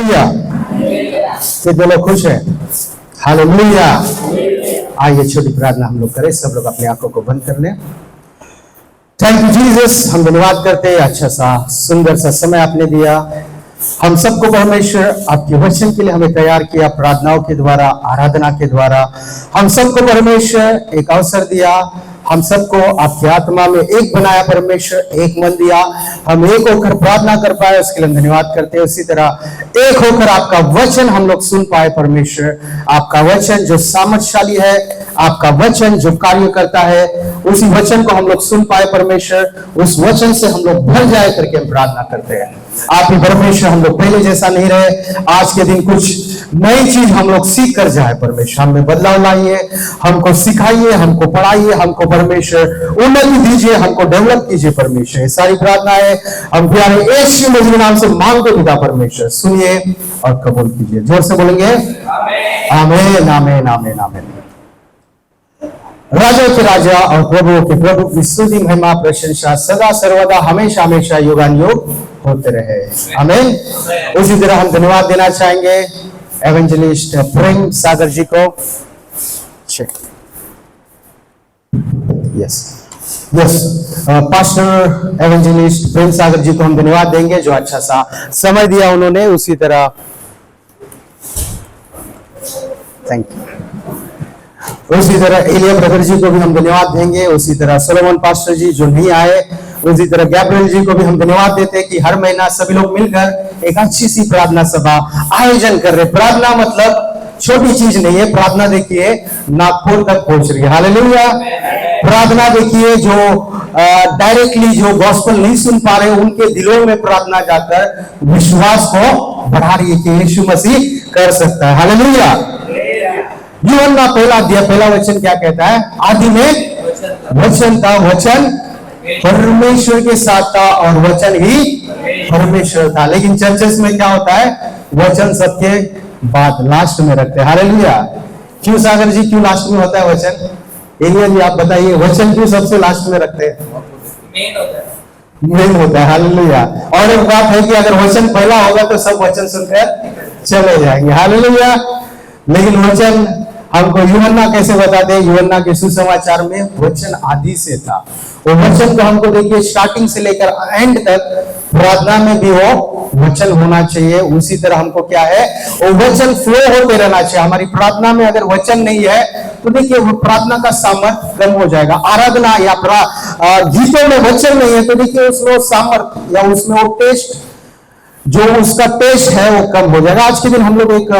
Hallelujah. कितने लोग खुश हैं? हालेलुया। आइए छोटी प्रार्थना हम लोग करें। सब लोग अपनी आंखों को बंद कर लें। थैंक यू जीसस, हम धन्यवाद करते हैं, अच्छा सा सुंदर सा समय आपने दिया। हम सबको परमेश्वर आपके वचन के लिए हमें तैयार किया, प्रार्थनाओं के द्वारा, आराधना के द्वारा हम सबको परमेश्वर एक अवसर दिया। हम सबको आपकी आत्मा में एक बनाया परमेश्वर, एक मन दिया। हम एक होकर प्रार्थना कर पाए, उसके लिए हम धन्यवाद करते हैं। उसी तरह एक होकर आपका वचन हम लोग सुन पाए परमेश्वर। आपका वचन जो सामर्थशाली है, आपका वचन जो कार्य करता है, उसी वचन को हम लोग सुन पाए परमेश्वर। उस वचन से हम लोग भर जाए करके हम प्रार्थना करते हैं। आप ही परमेश्वर, हम लोग पहले जैसा नहीं रहे। आज के दिन कुछ नई चीज हम लोग सीख कर जाए परमेश्वर। हमें बदलाव लाइए, हमको सिखाइए, हमको पढ़ाइए, हमको परमेश्वर उन्नति दीजिए, हमको डेवलप कीजिए परमेश्वर। ये सारी प्रार्थनाएं हम प्यारे यीशु मसीह के नाम से मांगते पिता परमेश्वर, सुनिए और कबूल कीजिए। जोर से बोलेंगे आमीन, आमीन, आमीन, आमीन। राजा के राजा और प्रभु के प्रभु की स्तुति, महिमा, प्रशंसा सदा सर्वदा हमेशा हमेशा युगानुयुग होते रहे। आमीन। उसी तरह हम धन्यवाद देना चाहेंगे एवेंजलिस्ट प्रेम सागर जी को। Yes yes, pastor evangelist Prem Sagar जी को हम धन्यवाद देंगे, जो अच्छा सा समय दिया उन्होंने। उसी तरह थैंक यू। उसी तरह एलिया ब्रदर जी को भी हम धन्यवाद देंगे। उसी तरह सोलोमन पास्टर जी जो नहीं आए। उसी तरह गैब्रियल जी को भी हम धन्यवाद देते हैं कि हर महीना सभी लोग मिलकर एक अच्छी सी प्रार्थना सभा आयोजन कर रहे। प्रार्थना मतलब छोटी चीज नहीं है। प्रार्थना देखिए नागपुर तक पहुंच रही है। हालेलुया। प्रार्थना देखिए जो डायरेक्टली जो गॉस्पेल नहीं सुन पा रहे, उनके दिलों में प्रार्थना जाकर विश्वास को बढ़ा रही है कि यीशु मसीह कर सकता है। हालेलुया। यूहन्ना पहला अध्याय पहला वचन क्या कहता है? आदि में वचन था, वचन परमेश्वर के साथ था और वचन ही परमेश्वर था। लेकिन चर्चेस में क्या होता है? वचन सबके बाद लास्ट में रखते हैं। हालेलुया। क्यों सागर जी, क्यों लास्ट में होता है वचन? एलिया जी आप बताइए, वचन क्यों सबसे लास्ट में रखते हैं? मेन होता है। हालेलुया। और एक बात है कि अगर वचन पहला होगा तो सब वचन सुनकर चले जाएंगे। हालेलुया। लेकिन वचन हमको यूहन्ना कैसे बताते हैं? यूहन्ना के सुसमाचार में वचन आदि से था। वो वचन को हमको देखिए स्टार्टिंग से लेकर एंड तक प्रार्थना में भी वो वचन होना चाहिए। उसी तरह हमको क्या है? वो वचन फ्लो होते रहना चाहिए। हमारी प्रार्थना में अगर वचन नहीं है तो देखिए वो प्रार्थना का सामर्थ्य कम हो जाएगा। आराधना या गीतों में वचन नहीं है तो देखिए उसमें सामर्थ्य या उसमें वो टेस्ट, जो उसका टेस्ट है वो कम हो जाएगा। आज के दिन हम लोग एक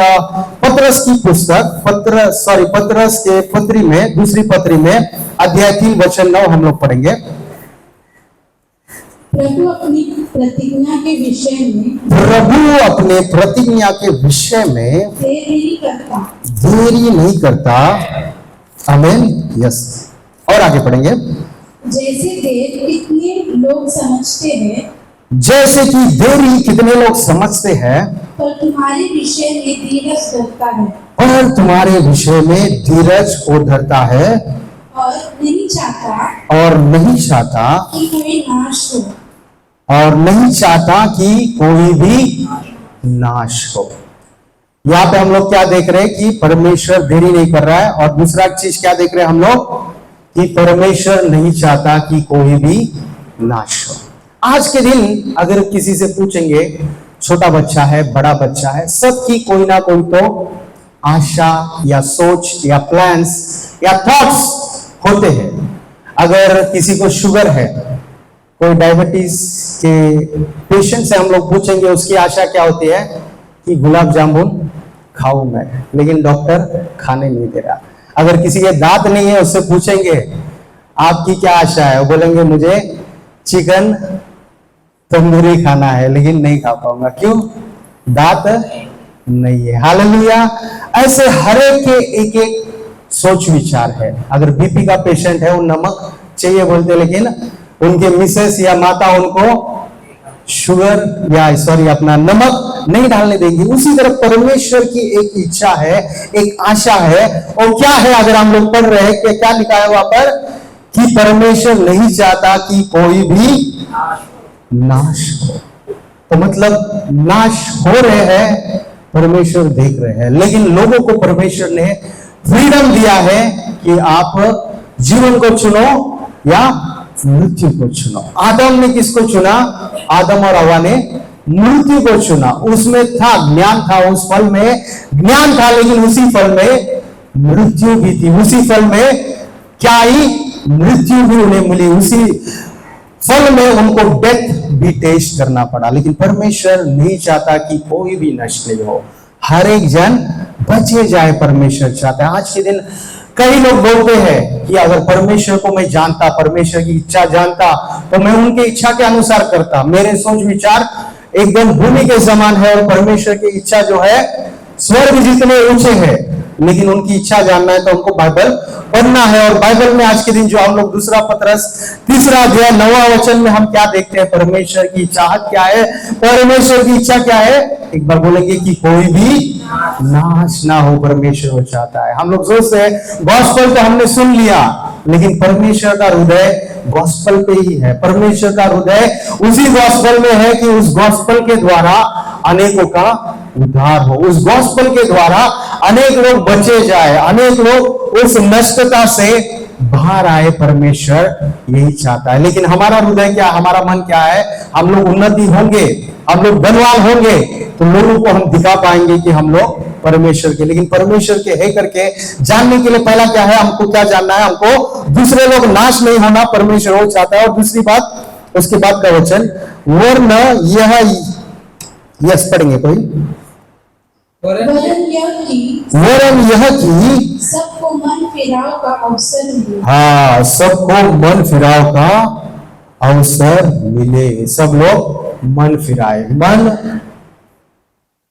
पत्रस की पुस्तक पत्रस के पत्री में, दूसरी पत्री में अध्याय 3 वचन 9 हम लोग पढ़ेंगे। प्रभु अपनी प्रतिज्ञा के विषय में, प्रभु अपने प्रतिज्ञा के विषय में देरी नहीं करता। आमीन। यस। और आगे पढ़ेंगे। जैसे देर कितने लोग समझते हैं, जैसे कि देरी कितने लोग समझते हैं, पर तुम्हारे विषय में धीरज धरता है। और तुम्हारे विषय में धीरज को धरता है। और नहीं चाहता कि कोई नाश हो। और नहीं चाहता कि कोई भी नाश हो। यहाँ पे हम लोग क्या देख रहे हैं? कि परमेश्वर देरी नहीं कर रहा है। और दूसरा चीज क्या देख रहे हैं हम लोग? कि परमेश्वर नहीं चाहता कि कोई भी नाश हो। आज के दिन अगर किसी से पूछेंगे, छोटा बच्चा है, बड़ा बच्चा है, सबकी कोई ना कोई तो आशा या सोच या प्लान्स या थॉट्स होते हैं। अगर किसी को शुगर है, कोई डायबिटीज के पेशेंट से हम लोग पूछेंगे, उसकी आशा क्या होती है? कि गुलाब जामुन खाऊं मैं, लेकिन डॉक्टर खाने नहीं दे रहा। अगर किसी के दांत नहीं है, उससे पूछेंगे आपकी क्या आशा है? वो बोलेंगे मुझे चिकन तंदूरी खाना है, लेकिन नहीं खा पाऊंगा। क्यों? दांत नहीं है। हालेलुया। ऐसे हर एक के एक एक सोच विचार है। अगर बीपी का पेशेंट है, वो नमक चाहिए बोलते, लेकिन उनके मिसेस या माता उनको शुगर या अपना नमक नहीं डालने देंगे। उसी तरह परमेश्वर की एक इच्छा है, एक आशा है। और क्या है? अगर हम लोग पढ़ रहे हैं कि क्या लिखा है वहां पर? कि परमेश्वर नहीं चाहता कि कोई भी नाश हो। तो मतलब नाश हो रहे हैं, परमेश्वर देख रहे हैं। लेकिन लोगों को परमेश्वर ने फ्रीडम दिया है कि आप जीवन को चुनो या मृत्यु को चुनो। आदम ने किसको चुना? आदम और हवा ने मृत्यु को चुना। उसमें था ज्ञान, था उस फल में ज्ञान था, लेकिन उसी फल में मृत्यु भी थी। उसी फल में क्या ही मृत्यु भी उन्हें मिली, उसी फल में उनको डेथ भी टेस्ट करना पड़ा। लेकिन परमेश्वर नहीं चाहता कि कोई भी नष्ट नहीं हो, हर एक जन बचे जाए। परमेश्वर चाहता है। आज के दिन कई लोग बोलते हैं कि अगर परमेश्वर को मैं जानता, परमेश्वर की इच्छा जानता, तो मैं उनकी इच्छा के अनुसार करता। मेरे सोच विचार एकदम भूमि के समान है और परमेश्वर की इच्छा जो है स्वर्ग जितने ऊंचे हैं। लेकिन उनकी इच्छा जानना है तो हमको बाइबल पढ़ना है। और बाइबल में आज के दिन जो हम लोग दूसरा पत्रस 3 अध्याय 9 वचन में हम क्या देखते हैं? परमेश्वर की चाहत क्या है? परमेश्वर की इच्छा क्या है? एक बार बोलेंगे कि कोई भी नाश ना हो, परमेश्वर वो चाहता है। हम लोग सोचते हैं गॉस्पेल तो हमने सुन लिया, लेकिन परमेश्वर का हृदय गॉस्पेल पे ही है। परमेश्वर का हृदय उसी गॉस्पेल में है कि उस गॉस्पेल के द्वारा अनेकों का उद्धार हो, उस गॉस्पेल के द्वारा अनेक लोग बचे जाए, अनेक लोग उस नष्टता से बाहर आए। परमेश्वर यही चाहता है। लेकिन हमारा हृदय क्या, हमारा मन क्या है? हम लोग उन्नति होंगे, हम लोग धनवान होंगे तो लोगों को हम दिखा पाएंगे कि हम लोग परमेश्वर के। लेकिन परमेश्वर के है करके जानने के लिए पहला क्या है? हमको क्या जानना है? हमको दूसरे लोग नाश नहीं होना परमेश्वर वो चाहता है। और दूसरी बात, उसके बाद का वचन, वरन यह, यस पढ़ेंगे कोई, वरन यह कि सबको मन फिराव का अवसर मिले। हाँ, सबको मन फिराव का अवसर मिले। सब लोग मन फिराए, मन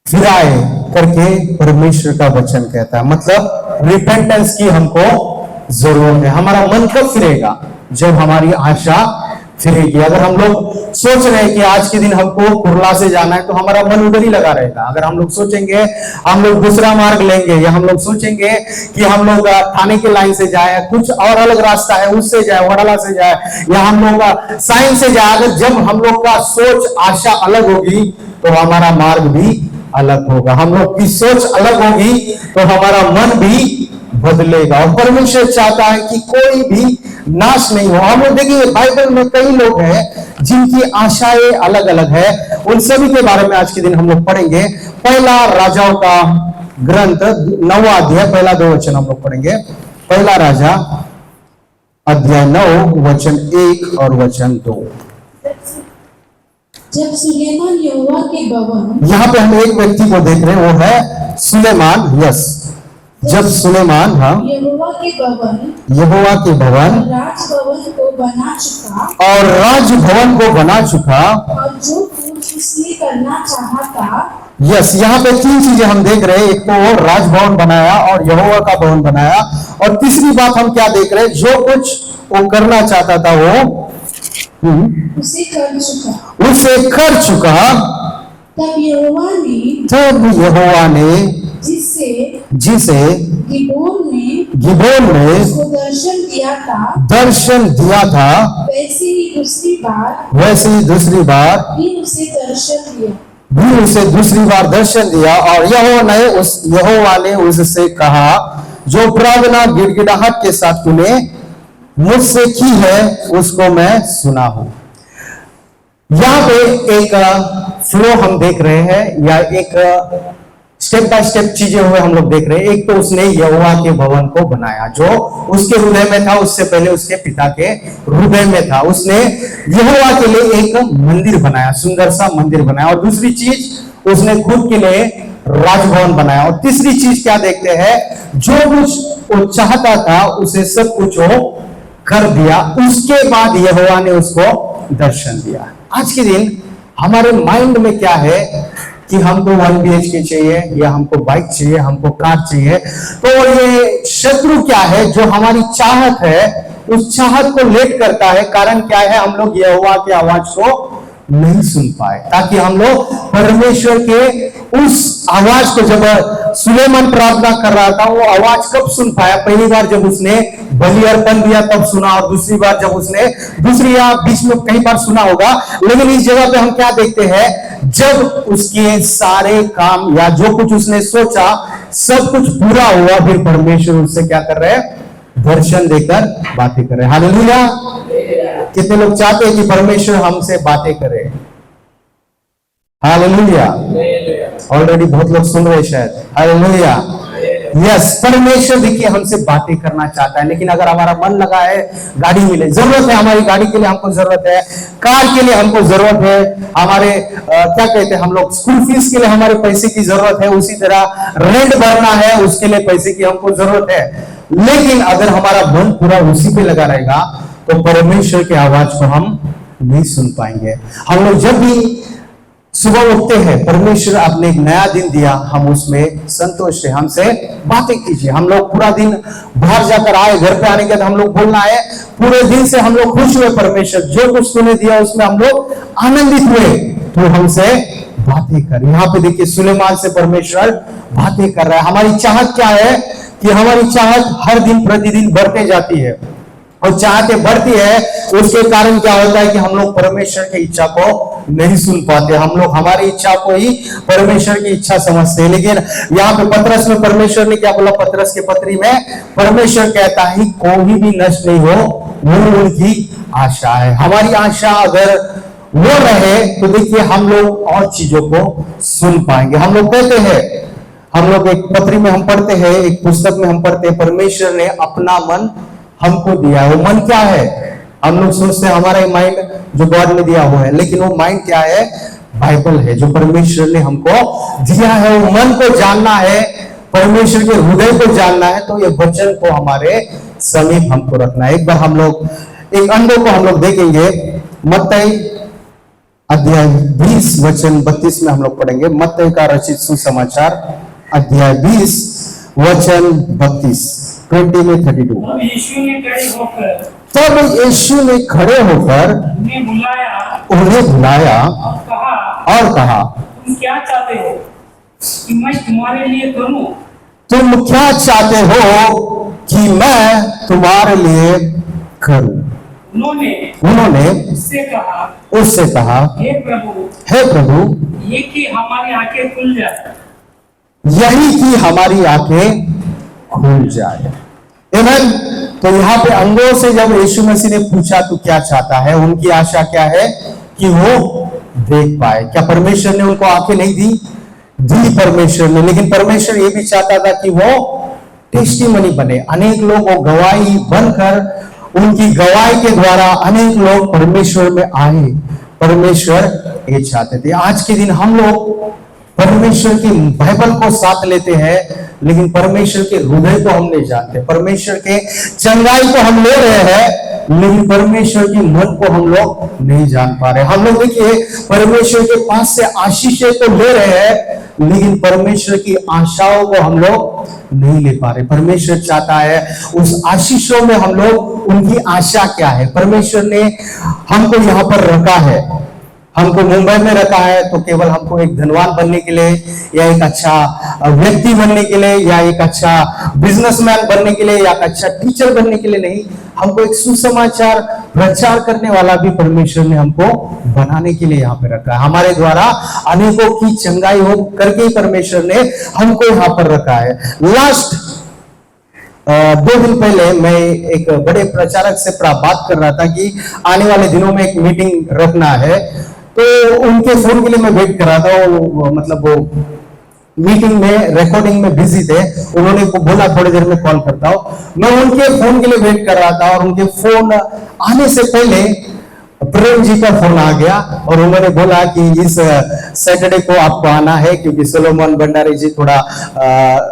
फिराए करके परमेश्वर का वचन कहता है। मतलब रिपेंटेंस की हमको जरूरत है। हमारा मन कब फिरेगा? जब हमारी आशा फिरेगी। अगर हम लोग सोच रहे हैं कि आज के दिन हमको कुरला से जाना है, तो हमारा मन उधर ही लगा रहेगा। अगर हम लोग सोचेंगे हम लोग दूसरा मार्ग लेंगे, या हम लोग सोचेंगे कि हम लोग थाने के लाइन से जाए, कुछ और अलग रास्ता है उससे जाए, वड़ाला से जाए, या हम लोग साइंस से जाए, अगर जब हम लोग का सोच आशा अलग होगी तो हमारा मार्ग भी अलग होगा। हम लोग की सोच अलग होगी तो हमारा मन भी बदलेगा। और परमेश्वर चाहता है कि कोई भी नाश नहीं हो। हम लोग देखिए बाइबल में कई लोग हैं जिनकी आशाएं अलग अलग है। उन सभी के बारे में आज के दिन हम लोग पढ़ेंगे। पहला राजाओं का ग्रंथ 9 अध्याय पहला 2 वचन हम लोग पढ़ेंगे। पहला राजा अध्याय 9 वचन 1 और वचन 2। जब सुलेमान यहोवा के भवन, यहाँ पे हम एक व्यक्ति को देख रहे हैं, वो है सुलेमान। यस, जब सुलेमान, हाँ, यहोवा के भवन राजभवन को बना चुका, और राजभवन को बना चुका, और जो कुछ उसने करना चाहा था। यस, यहाँ पे 3 चीजें हम देख रहे हैं। एक तो वो राजभवन बनाया और यहोवा का भवन बनाया, और तीसरी बात हम क्या देख रहे हैं? जो कुछ वो करना चाहता था वो उसे कर चुका। तब यहोवा ने जिसे गिबोन में उसको दर्शन दिया था, वैसे ही दूसरी बार भी उसे दूसरी बार दर्शन दिया। और यहोवा ने उससे कहा, जो प्रार्थना गिड़गिड़ाहट के साथ तूने मुझसे की है उसको मैं सुना हूं। यहाँ पे एक फ्लो हम देख रहे हैं, या एक स्टेप बाय स्टेप चीजें हुए हम लोग देख रहे हैं। एक तो उसने यहोवा के भवन को बनाया, जो उसके हृदय में था, उससे पहले उसके पिता के हृदय में था। उसने यहोवा के लिए एक मंदिर बनाया, सुंदर सा मंदिर बनाया। और दूसरी चीज, उसने खुद के लिए राजभवन बनाया। और तीसरी चीज क्या देखते हैं? जो कुछ वो चाहता था उसे सब कुछ वो कर दिया। उसके बाद यहोवा ने उसको दर्शन दिया। आज के दिन हमारे माइंड में क्या है कि हमको 1 BHK चाहिए, या हमको बाइक चाहिए, हमको कार चाहिए। तो ये शत्रु क्या है? जो हमारी चाहत है, उस चाहत को लेट करता है। कारण क्या है? हम लोग यहोवा की आवाज को नहीं सुन पाए, ताकि हम लोग परमेश्वर के उस आवाज को, जब सुलेमान प्रार्थना कर रहा था, वो आवाज कब सुन पाया? पहली बार जब उसने बलि अर्पण दिया तब सुना, और दूसरी बार जब उसने दूसरी या बीच में कई बार सुना होगा, लेकिन इस जगह पे हम क्या देखते हैं, जब उसके सारे काम या जो कुछ उसने सोचा सब कुछ पूरा हुआ, फिर परमेश्वर उससे क्या कर रहे हैं? दर्शन देकर बातें कर रहे हैं। हालेलुया। कितने लोग चाहते हैं कि परमेश्वर हमसे बातें करे? हालेलुया। ऑलरेडी बहुत लोग सुन रहे हैं शायद। हालेलुया। यस, परमेश्वर देखिए हमसे बातें करना चाहता है, लेकिन अगर हमारा मन लगा है, गाड़ी मिले, जरूरत है, हमारी गाड़ी के लिए हमको जरूरत है, कार के लिए हमको जरूरत है, हमारे क्या कहते हैं हम लोग, स्कूल फीस के लिए हमारे पैसे की जरूरत है, उसी तरह रेंट भरना है, उसके लिए पैसे की हमको जरूरत है, लेकिन अगर हमारा मन पूरा उसी पे लगा रहेगा तो परमेश्वर की आवाज को हम नहीं सुन पाएंगे। हम लोग जब भी सुबह उठते हैं, परमेश्वर आपने एक नया दिन दिया, हम उसमें संतोष है, हमसे बातें कीजिए। हम लोग पूरा दिन बाहर जाकर आए, घर पे आने के बाद हम लोग बोलना है, पूरे दिन से हम लोग खुश हुए, परमेश्वर जो कुछ तूने दिया उसमें हम लोग आनंदित हुए, तो हमसे बातें कर। यहाँ पे देखिए सुलेमान से परमेश्वर बातें कर रहा है। हमारी चाहत क्या है कि हमारी चाहत हर दिन प्रतिदिन बढ़ते जाती है, और चाहते बढ़ती है, उसके कारण क्या होता है कि हम लोग परमेश्वर की इच्छा को नहीं सुन पाते। हम लोग हमारी इच्छा को ही परमेश्वर की इच्छा समझते हैं। लेकिन यहाँ पे पतरस में परमेश्वर ने क्या बोला? पतरस के पत्री में परमेश्वर कहता है कोई भी नष्ट नहीं हो, वो उनकी आशा है। हमारी आशा अगर वो रहे तो देखिए हम लोग और चीजों को सुन पाएंगे। हम लोग कहते हैं, हम लोग एक पत्री में हम पढ़ते हैं, एक पुस्तक में हम पढ़ते हैं, परमेश्वर ने अपना मन हमको दिया है। वो मन क्या है? हम लोग सोचते हैं हमारा माइंड जो गॉड ने दिया हुआ है, लेकिन वो माइंड क्या है? बाइबल है, जो परमेश्वर ने हमको दिया है। वो मन को जानना है, परमेश्वर के हृदय को जानना है, तो ये वचन को हमारे समीप हमको रखना है। एक बार हम लोग एक अनुभव को हम लोग देखेंगे, मत्ती अध्याय 20 वचन 32 में हम लोग पढ़ेंगे। मत्ती का रचित सुसमाचार अध्याय 20 वचन 32 20 में 32। तब यीशु ने खड़े होकर उन्हें बुलाया और कहा, तुम क्या चाहते हो कि मैं तुम्हारे लिए करूं? तुम क्या चाहते हो कि मैं तुम्हारे लिए करूं? उन्होंने उससे कहा, हे प्रभु, ये कि हमारी आंखें खुल जाए। यही कि हमारी आंखें खुल जाए। आमीन। तो यहाँ पे अंगों से जब यीशु मसीह ने पूछा तू क्या चाहता है, उनकी आशा क्या है? कि वो देख पाए। क्या परमेश्वर ने उनको आंखें नहीं दी परमेश्वर ने, लेकिन परमेश्वर ये भी चाहता था कि वो टेस्टिमनी बने, अनेक लोग वो गवाही बनकर, उनकी गवाही के द्वारा अनेक लोग परमेश्वर में आए। परमेश्वर ये चाहते थे। आज के दिन हम लोग परमेश्वर की बाइबल को साथ लेते हैं, लेकिन परमेश्वर के हृदय को हम नहीं जानते। परमेश्वर के चंगाई को हम ले रहे हैं, लेकिन परमेश्वर की मन को हम लोग नहीं जान पा रहे। हम लोग देखिए परमेश्वर के पास से आशीषें तो ले रहे हैं, लेकिन परमेश्वर की आशाओं को हम लोग नहीं ले पा रहे। परमेश्वर चाहता है उस आशीषों में हम लोग, उनकी आशा क्या है? परमेश्वर ने हमको यहाँ पर रखा है, हमको मुंबई में रखा है, तो केवल हमको एक धनवान बनने के लिए, या एक अच्छा व्यक्ति बनने के लिए, या एक अच्छा बिजनेसमैन बनने के लिए, या एक अच्छा टीचर बनने के लिए नहीं, हमको एक सुसमाचार प्रचार करने वाला भी परमेश्वर ने हमको बनाने के लिए यहाँ पे रखा है। हमारे द्वारा अनेकों की चंगाई हो करके ही परमेश्वर ने हमको यहाँ पर रखा है। लास्ट 2 दिन पहले मैं एक बड़े प्रचारक से बात कर रहा था कि आने वाले दिनों में एक मीटिंग रखना है, तो उनके फोन के लिए मैं वेट कर रहा था। वो मीटिंग में रिकॉर्डिंग में बिजी थे, उन्होंने बोला थोड़ी देर में कॉल करता हूं। मैं उनके फोन के लिए वेट कर रहा था, और उनके फोन आने से पहले प्रेम जी का फोन आ गया, और उन्होंने बोला कि इस सैटरडे को आपको आना है, क्योंकि सोलोमन भंडारी जी थोड़ा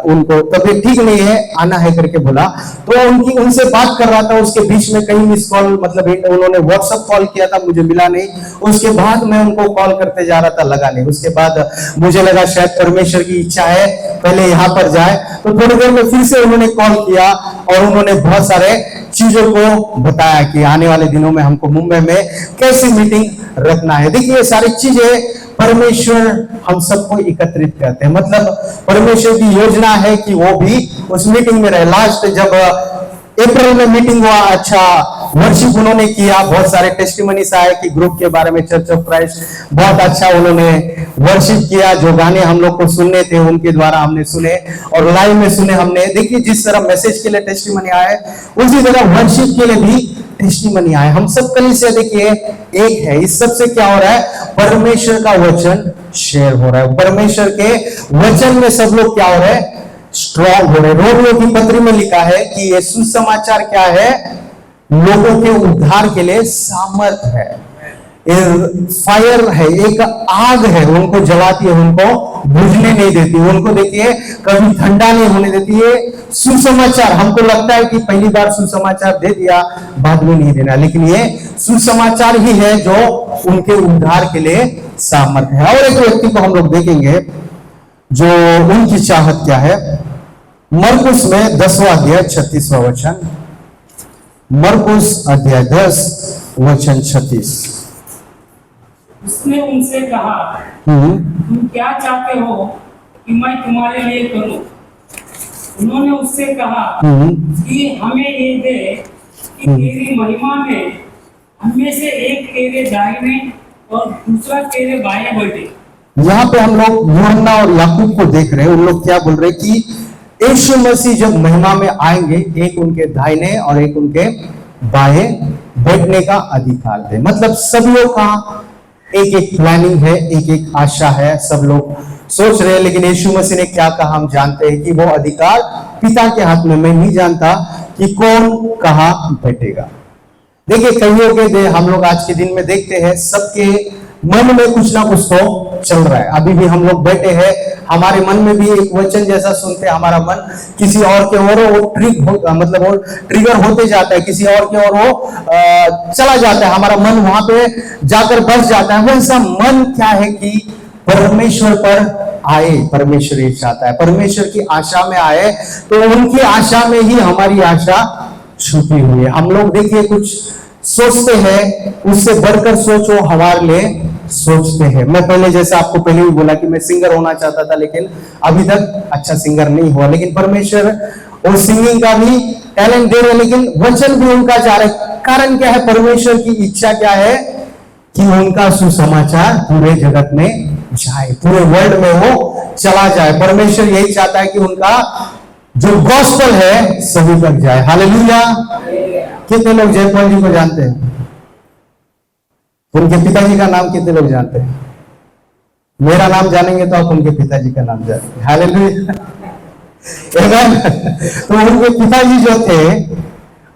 उनको तबीयत ठीक नहीं है, आना है करके बोला। तो उनसे बात कर रहा था, उसके बीच में कहीं मिस कॉल, मतलब उन्होंने व्हाट्सएप कॉल किया था, मुझे मिला नहीं। उसके बाद मैं उनको कॉल करते जा रहा था, लगा नहीं। उसके बाद मुझे लगा शायद परमेश्वर की इच्छा है पहले यहाँ पर जाए। तो थोड़ी देर में फिर से उन्होंने कॉल किया और उन्होंने बहुत सारे चीजों को बताया कि आने वाले दिनों में हमको मुंबई में कैसी मीटिंग रखना है। देखिए ये सारी चीजें परमेश्वर हम सबको एकत्रित करते हैं, मतलब परमेश्वर की योजना है कि वो भी उस मीटिंग में रहे। लास्ट जब अप्रैल में मीटिंग हुआ, अच्छा वर्शिप उन्होंने किया, बहुत सारे टेस्टिमनीज आए कि ग्रुप के बारे में, चर्च ऑफ क्राइस्ट बहुत अच्छा उन्होंने वर्शिप किया। जो गाने हम लोग को सुनने थे उनके द्वारा हमने सुने और लाइव में सुने हमने। देखिए जिस तरह मैसेज के लिए टेस्टिमनी आए उसी तरह वर्शिप के लिए भी टेस्टिमनी आए। हम सब कलीसिया देखिए एक है। इस सबसे क्या हो रहा है, परमेश्वर का वचन शेयर हो रहा है। परमेश्वर के वचन में सब लोग क्या हो रहे हैं, स्ट्रॉन्ग हो रहे। रोमियो की पत्री में लिखा है कि ये सुसमाचार क्या है, लोगों के उद्धार के लिए सामर्थ है, फायर है, एक आग है, उनको जलाती है, उनको बुझने नहीं देती, उनको देखिए कभी ठंडा नहीं होने देती है। सुसमाचार हमको लगता है कि पहली बार सुसमाचार दे दिया बाद में नहीं देना, लेकिन ये सुसमाचार ही है जो उनके उद्धार के लिए सामर्थ है। और एक व्यक्ति को हम लोग देखेंगे जो उनकी चाहत क्या है, मरकुस में 10वां अध्याय 36वां वचन, मरकुस अध्याय 10 वचन 36। उसने उनसे कहा, तुम क्या चाहते हो कि मैं तुम्हारे लिए करूं? उन्होंने उससे कहा कि हमें ये दे कि तेरी महिमा में हमें से एक तेरे दाहिने और दूसरा तेरे बाएं बैठे। यहाँ पे हम लोग यूहन्ना और याकूब को देख रहे हैं। उन लोग क्या बोल रहे हैं कि यीशु मसीह जब महिमा में आएंगे, एक उनके दाहिने और एक उनके बाएं बैठने का अधिकार दे। मतलब सभी का एक एक प्लानिंग है, एक एक आशा है, सब लोग सोच रहे हैं, लेकिन यीशु मसीह ने क्या कहा हम जानते हैं कि वो अधिकार पिता के हाथ में। मैं नहीं जानता कि कौन कहाँ बैठेगा। देखिए कईयों के हम लोग आज के दिन में देखते हैं सबके मन में कुछ ना कुछ तो चल रहा है। अभी भी हम लोग बैठे हैं, हमारे मन में भी एक वचन जैसा सुनते हैं, हमारा मन किसी और के ओर वो मतलब वो ट्रिगर होते जाता है, किसी और के ओर वो चला जाता है, हमारा मन वहां पे जाकर बस जाता है। वैसा मन क्या है कि परमेश्वर पर आए, परमेश्वर ये चाहता है, परमेश्वर की आशा में आए, तो उनकी आशा में ही हमारी आशा छुपी हुई है। हम लोग देखिए कुछ सोचते हैं, उससे बढ़कर सोचो हमारे लिए सोचते हैं। मैं पहले जैसा आपको पहले भी बोला कि मैं सिंगर होना चाहता था, लेकिन अभी तक अच्छा सिंगर नहीं हुआ, लेकिन परमेश्वर और सिंगिंग का भी टैलेंट दे रहे, लेकिन वचन भी उनका जा रहा है। कारण क्या है, परमेश्वर की इच्छा क्या है कि उनका सुसमाचार पूरे जगत में जाए, पूरे वर्ल्ड में वो चला जाए। परमेश्वर यही चाहता है कि उनका जो गॉस्पेल है सभी तक जाए। हालेलुया। कितने लोग जयपाल जी को जानते हैं? उनके पिताजी का नाम कितने लोग जानते हैं? मेरा नाम जानेंगे तो आप उनके पिताजी का नाम जानेंगे। हालेलुया। तो उनके पिताजी जो थे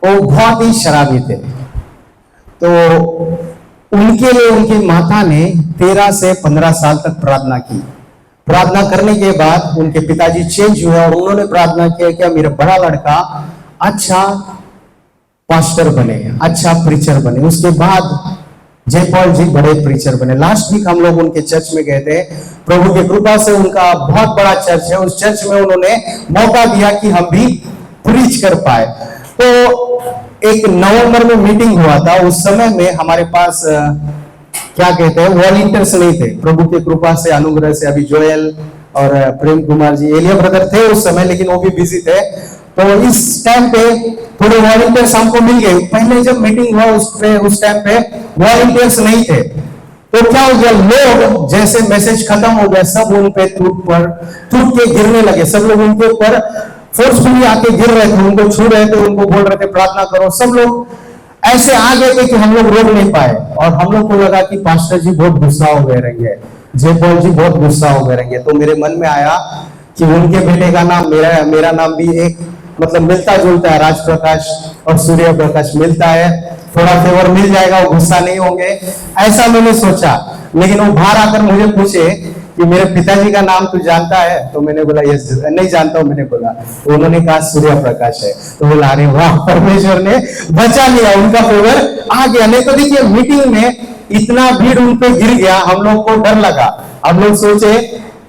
वो बहुत ही शराबी थे। तो उनके लिए उनकी माता ने 13 से 15 साल तक प्रार्थना की। प्रार्थना करने के बाद उनके पिताजी चेंज हुए और उन्होंने प्रार्थना किया कि मेरा बड़ा लड़का अच्छा पास्टर बने, अच्छा प्रीचर बने। उसके बाद जयपाल जी बड़े प्रीचर बने। लास्ट वीक हम लोग उनके चर्च में गए थे। प्रभु की कृपा से उनका बहुत बड़ा चर्च है, उस चर्च में उन्होंने मौका दिया कि हम भी प्रीच कर पाए। तो एक नवंबर में मीटिंग हुआ था। उस समय में हमारे पास क्या कहते हैं वॉलंटियर्स नहीं थे। प्रभु की कृपा से, अनुग्रह से अभी जोएल और प्रेम कुमार जी, एलिया ब्रदर थे उस समय, लेकिन वो भी बिजी थे। तो इस टाइम पे थोड़े वॉलंटियर्स हमको मिल गए। पहले जब मीटिंग हुआ उस टाइम पे वॉलंटियर्स नहीं थे। तो क्या हो गया, लोग जैसे मैसेज खत्म हो गया सब उन पे टूट के गिरने लगे। सब लोग उनके ऊपर फोर्सफुली आके गिर रहे थे, उनको छू रहे थे, उनको बोल रहे थे प्रार्थना करो। सब लोग ऐसे आ गए थे कि हम लोग रोक नहीं पाए। और हम लोग को लगा कि पास्टर जी बहुत गुस्सा हो गए रहेंगे, जयपाल जी बहुत गुस्सा हो गए रहेंगे। तो मेरे मन में आया कि उनके बेटे का नाम मेरा नाम भी एक मतलब मिलता जुलता है, राज प्रकाश और सूर्य प्रकाश मिलता है, थोड़ा फेवर मिल जाएगा, वो गुस्सा नहीं होंगे, ऐसा मैंने सोचा। लेकिन वो बाहर आकर मुझे पूछे कि मेरे पिताजी का नाम तू जानता है? तो मैंने बोला यस, नहीं जानता हूं मैंने बोला। तो उन्होंने कहा सूर्य प्रकाश है। तो बोला अरे वाह, परमेश्वर ने बचा लिया, उनका फेवर आ गया। नहीं तो देखिए मीटिंग में इतना भीड़ उन पे गिर गया, हम लोग को डर लगा। हम लोग सोचे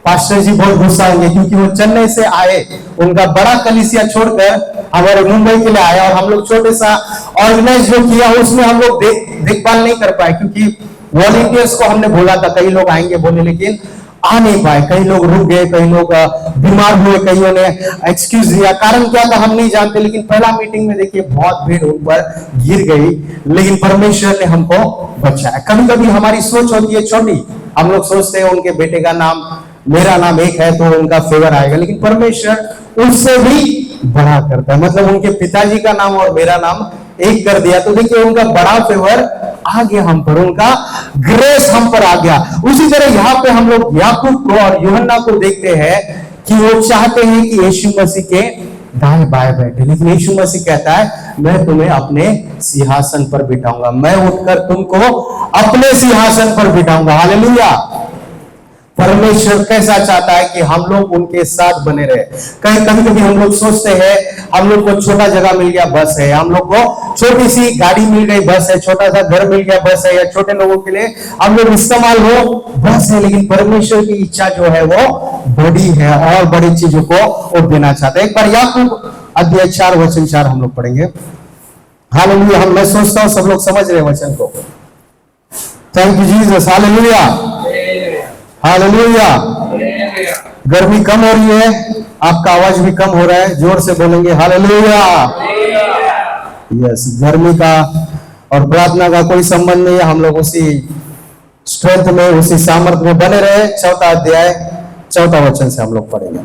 पास्टर जी बहुत गुस्सा होंगे, क्योंकि वो चेन्नई से आए, उनका बड़ा कलीसिया छोड़कर हमारे मुंबई के लिए आया, और हम लोग छोटे सा ऑर्गेनाइज जो किया उसमें हम लोग देखभाल नहीं कर पाए, क्योंकि वॉलंटियर्स को हमने बोला था कई लोग आएंगे बोले, लेकिन आ नहीं पाए। कई लोग रुक गए, कई लोग बीमार हुए, कईयों ने एक्सक्यूज दिया। कारण क्या था हम नहीं जानते, लेकिन पहला मीटिंग में देखिए बहुत भीड़ उन पर गिर गई, लेकिन परमेश्वर ने हमको बचाया। कभी कभी हमारी सोच होती है छोटी, हम लोग सोचते हैं उनके बेटे का नाम मेरा नाम एक है तो उनका फेवर आएगा, लेकिन परमेश्वर उससे भी बड़ा करता है। मतलब उनके पिताजी का नाम और मेरा नाम एक कर दिया, तो देखिए उनका बड़ा फेवर आ गया हम पर, उनका ग्रेस हम पर आ गया। उसी तरह यहाँ पे हम लोग याकूब को और यूहन्ना को देखते हैं कि वो चाहते हैं कि यीशु मसीह के दाएं बाएं बैठे, लेकिन यीशु मसीह कहता है मैं तुम्हें अपने सिंहासन पर बिठाऊंगा, मैं उठकर तुमको अपने सिंहासन पर बिठाऊंगा। हालेलुया। परमेश्वर कैसा चाहता है कि हम लोग उनके साथ बने रहे। कभी कभी हम लोग सोचते हैं हम लोग को छोटा जगह मिल गया बस है, हम लोग को छोटी सी गाड़ी मिल गई बस है, छोटा सा घर मिल गया बस है, या छोटे लोगों के लिए हम लोग इस्तेमाल हो बस है, लेकिन परमेश्वर की इच्छा जो है वो बड़ी है और बड़ी चीजों को वो देना चाहता है। एक बार याकूब अध्याय 4 वचन 4 हम लोग पढ़ेंगे। हालेलुया। मैं सोचता हूं सब लोग समझ रहे वचन को। Thank you Jesus. Hallelujah, hallelujah. गर्मी कम हो रही है, आपका आवाज भी कम हो रहा है, जोर से बोलेंगे हालेलुया। यस, गर्मी का और प्रार्थना का कोई संबंध नहीं है, हम लोग उसी स्ट्रेंथ में उसी सामर्थ्य में बने रहे। 4 अध्याय 4 वचन से हम लोग पढ़ेंगे।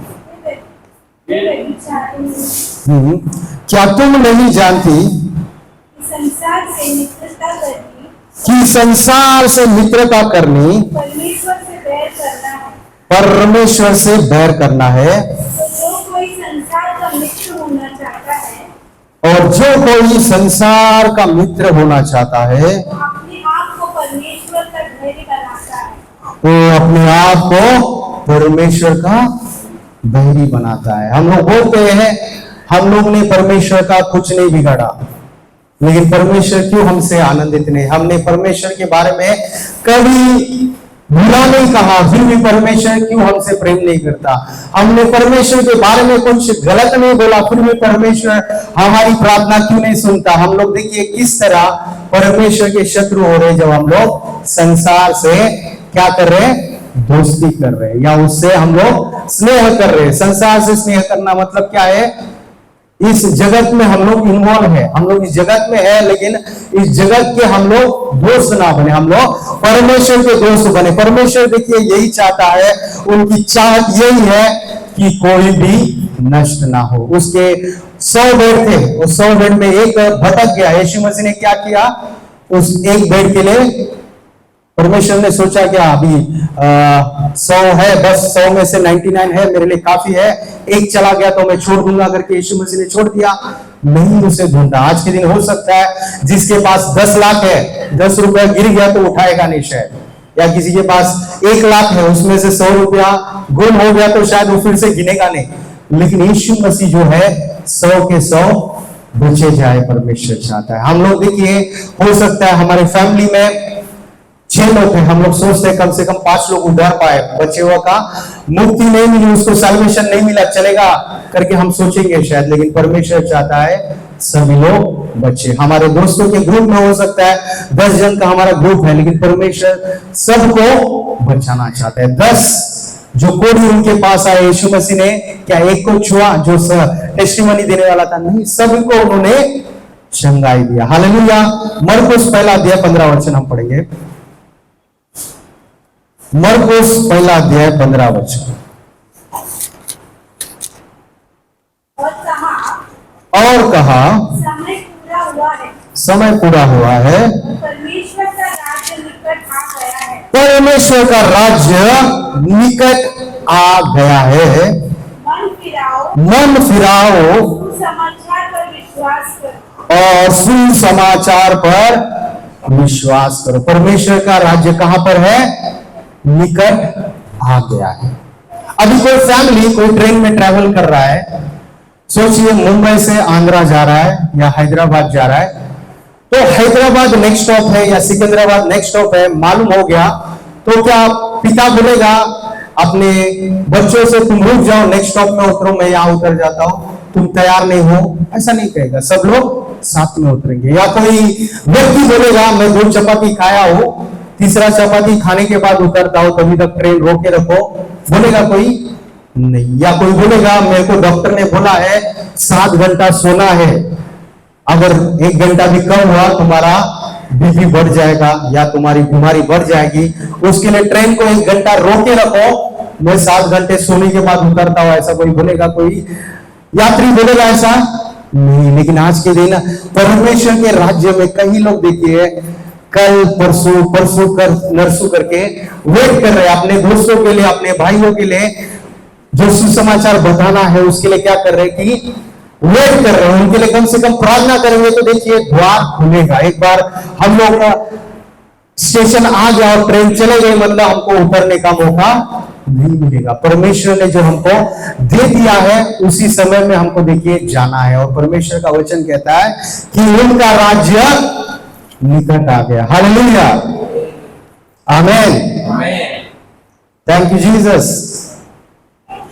क्या तुम नहीं जानती संसार से मित्रता करनी, कि संसार से मित्रता करनी परमेश्वर से बैर करना है। परमेश्वर से बैर करना है। तो जो कोई संसार का मित्र होना चाहता है, और जो कोई संसार का मित्र होना चाहता है वो अपने आप को परमेश्वर का धैर्य बनाता है। वो अपने आप को परमेश्वर का बैरी बनाता है। हम लोग बोलते हैं हम लोग ने परमेश्वर का कुछ नहीं बिगाड़ा, लेकिन परमेश्वर क्यों हमसे आनंदित नहीं? हमने परमेश्वर के बारे में कभी बुरा नहीं कहा, फिर भी परमेश्वर क्यों हमसे प्रेम नहीं करता? हमने परमेश्वर के बारे में कुछ गलत नहीं बोला, फिर भी परमेश्वर हमारी प्रार्थना क्यों नहीं सुनता? हम लोग देखिए किस तरह परमेश्वर के शत्रु हो रहे, जब हम लोग संसार से क्या कर रहे हैं? दोस्ती कर रहे हैं, या उससे हम लोग स्नेह कर रहे हैं। संसार से स्नेह करना मतलब क्या है? इस जगत में हम लोग इन्वॉल्व है, हम लोग इस जगत में है, लेकिन इस जगत के हम लोग दोस्त ना बने, हम लोग परमेश्वर के दोस्त बने। परमेश्वर देखिए यही चाहता है, उनकी चाहत यही है कि कोई भी नष्ट ना हो। उसके 100 बेड थे, उस 100 बेड में एक भटक गया। यीशु मसीह ने क्या किया? उस एक बेड के लिए परमेश्वर ने सोचा क्या अभी 100 है, बस 100 में से 99 है, मेरे लिए काफी है, एक चला गया तो मैं छोड़ दूंगा करके यीशु मसीह ने छोड़ दिया? नहीं, उसे ढूंढा। आज के दिन हो सकता है जिसके पास 10 लाख है, 10 रुपया गिर गया तो उठाएगा नहीं शायद, या किसी के पास 1 लाख है, उसमें से 100 रुपया गुम हो गया तो शायद वो फिर से गिनेगा नहीं। लेकिन यीशु मसीह जो है 100 के 100 बचे जाए, परमेश्वर चाहता है। हम लोग देखिए हो सकता है हमारे फैमिली में 6 लोग हैं, हम लोग सोचते हैं कम से कम 5 लोग उधार पाए, बचे हुआ का मुक्ति नहीं मिली, उसको सैल्वेशन नहीं मिला, चलेगा करके हम सोचेंगे शायद, लेकिन परमेश्वर चाहता है सभी लोग बचे। हमारे दोस्तों के ग्रुप में हो सकता है 10 जन का हमारा ग्रुप है, लेकिन परमेश्वर सबको बचाना चाहता है। 10 जो कोड़ी उनके पास आए, यीशु मसीह ने क्या एक को छुआ जो टेस्टिमनी देने वाला था? नहीं, सभी को उन्होंने चंगाई दिया। हालेलुया। मरकुस 1 अध्याय 15 वचन हम पढ़ेंगे। मरकुस 1 अध्याय 15 वचन। और कहा समय पूरा हुआ है, समय पूरा हुआ है, परमेश्वर का राज्य निकट आ गया है। परमेश्वर का राज्य निकट आ गया है। मन फिराओ, मन फिराओ सुसमाचार पर विश्वास करो। और सुसमाचार पर विश्वास करो। परमेश्वर का राज्य कहां पर है? निकट आ गया है। अभी कोई फैमिली कोई ट्रेन में ट्रैवल कर रहा है, सोचिए मुंबई से आंध्रा जा रहा है या हैदराबाद जा रहा है, तो हैदराबाद नेक्स्ट स्टॉप है या सिकंदराबाद नेक्स्ट स्टॉप है, मालूम हो गया तो क्या पिता बोलेगा अपने बच्चों से तुम रुक जाओ, नेक्स्ट स्टॉप में उतरो, मैं यहाँ उतर जाता हूँ, तुम तैयार नहीं हो, ऐसा नहीं कहेगा। सब लोग साथ में उतरेंगे। या कोई व्यक्ति बोलेगा मैं 2 चपाती खाया हूँ, तीसरा चपाती खाने के बाद उतरता हूँ, तभी तक ट्रेन रोके रखो, बोलेगा कोई नहीं। या कोई बोलेगा मेरे को डॉक्टर ने बोला है 7 घंटा सोना है, अगर 1 घंटा भी कम हुआ तुम्हारा बीपी बढ़ जाएगा या तुम्हारी बीमारी बढ़ जाएगी, उसके लिए ट्रेन को 1 घंटा रोके रखो, मैं 7 घंटे सोने के बाद उतरता हूं, ऐसा कोई बोलेगा? कोई यात्री बोलेगा ऐसा नहीं। लेकिन आज के दिन परमेश्वर के राज्य में कई लोग देखिए कल परसों परसों कर नरसों करके वेट कर रहे हैं अपने दोस्तों के लिए, अपने भाइयों के लिए, जो सुसमाचार बताना है उसके लिए क्या कर रहे हैं कि वेट कर रहे हैं। उनके लिए कम से कम प्रार्थना करेंगे तो देखिए द्वार खुलेगा। एक बार हम लोग का स्टेशन आ गया और ट्रेन चले गई, मतलब हमको उतरने का मौका नहीं मिलेगा। परमेश्वर ने जो हमको दे दिया है उसी समय में हमको देखिए जाना है। और परमेश्वर का वचन कहता है कि उनका राज्य निकट आ गया। Hallelujah, amen, thank you Jesus.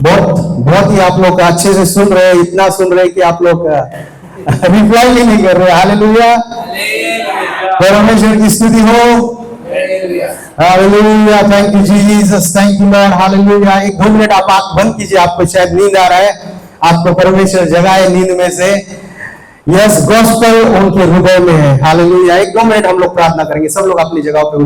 बहुत ही आप लोग अच्छे से सुन रहे हैं, इतना सुन रहे हैं कि आप लोग रिप्लाई भी नहीं कर रहे। हालेलुया, परमेश्वर की स्तुति हो। Hallelujah, thank you Jesus, thank you Lord. Hallelujah. 1-2 minute आप आंख बंद कीजिए, आपको शायद नींद आ रहा है, आपको परमेश्वर जगाए नींद में से। यस, गॉस्पेल उनके हृदय में है। हालेलुया। 1-2 मिनट हम लोग प्रार्थना करेंगे। सब लोग अपनी जगह पे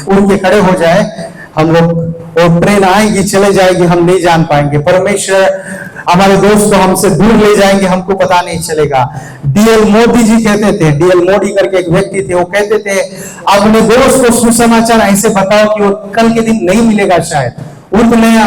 उठ के खड़े हो जाए। हम लोग, और ट्रेन आएगी चले जाएगी, हम नहीं जान पाएंगे। परमेश्वर हमारे दोस्त को हमसे दूर ले जाएंगे, हमको पता नहीं चलेगा। डीएल मोदी जी कहते थे, डीएल मोदी करके एक व्यक्ति थे, वो कहते थे अपने दोस्त को सुसमाचार ऐसे बताओ कि वो कल के दिन नहीं मिलेगा, शायद उतने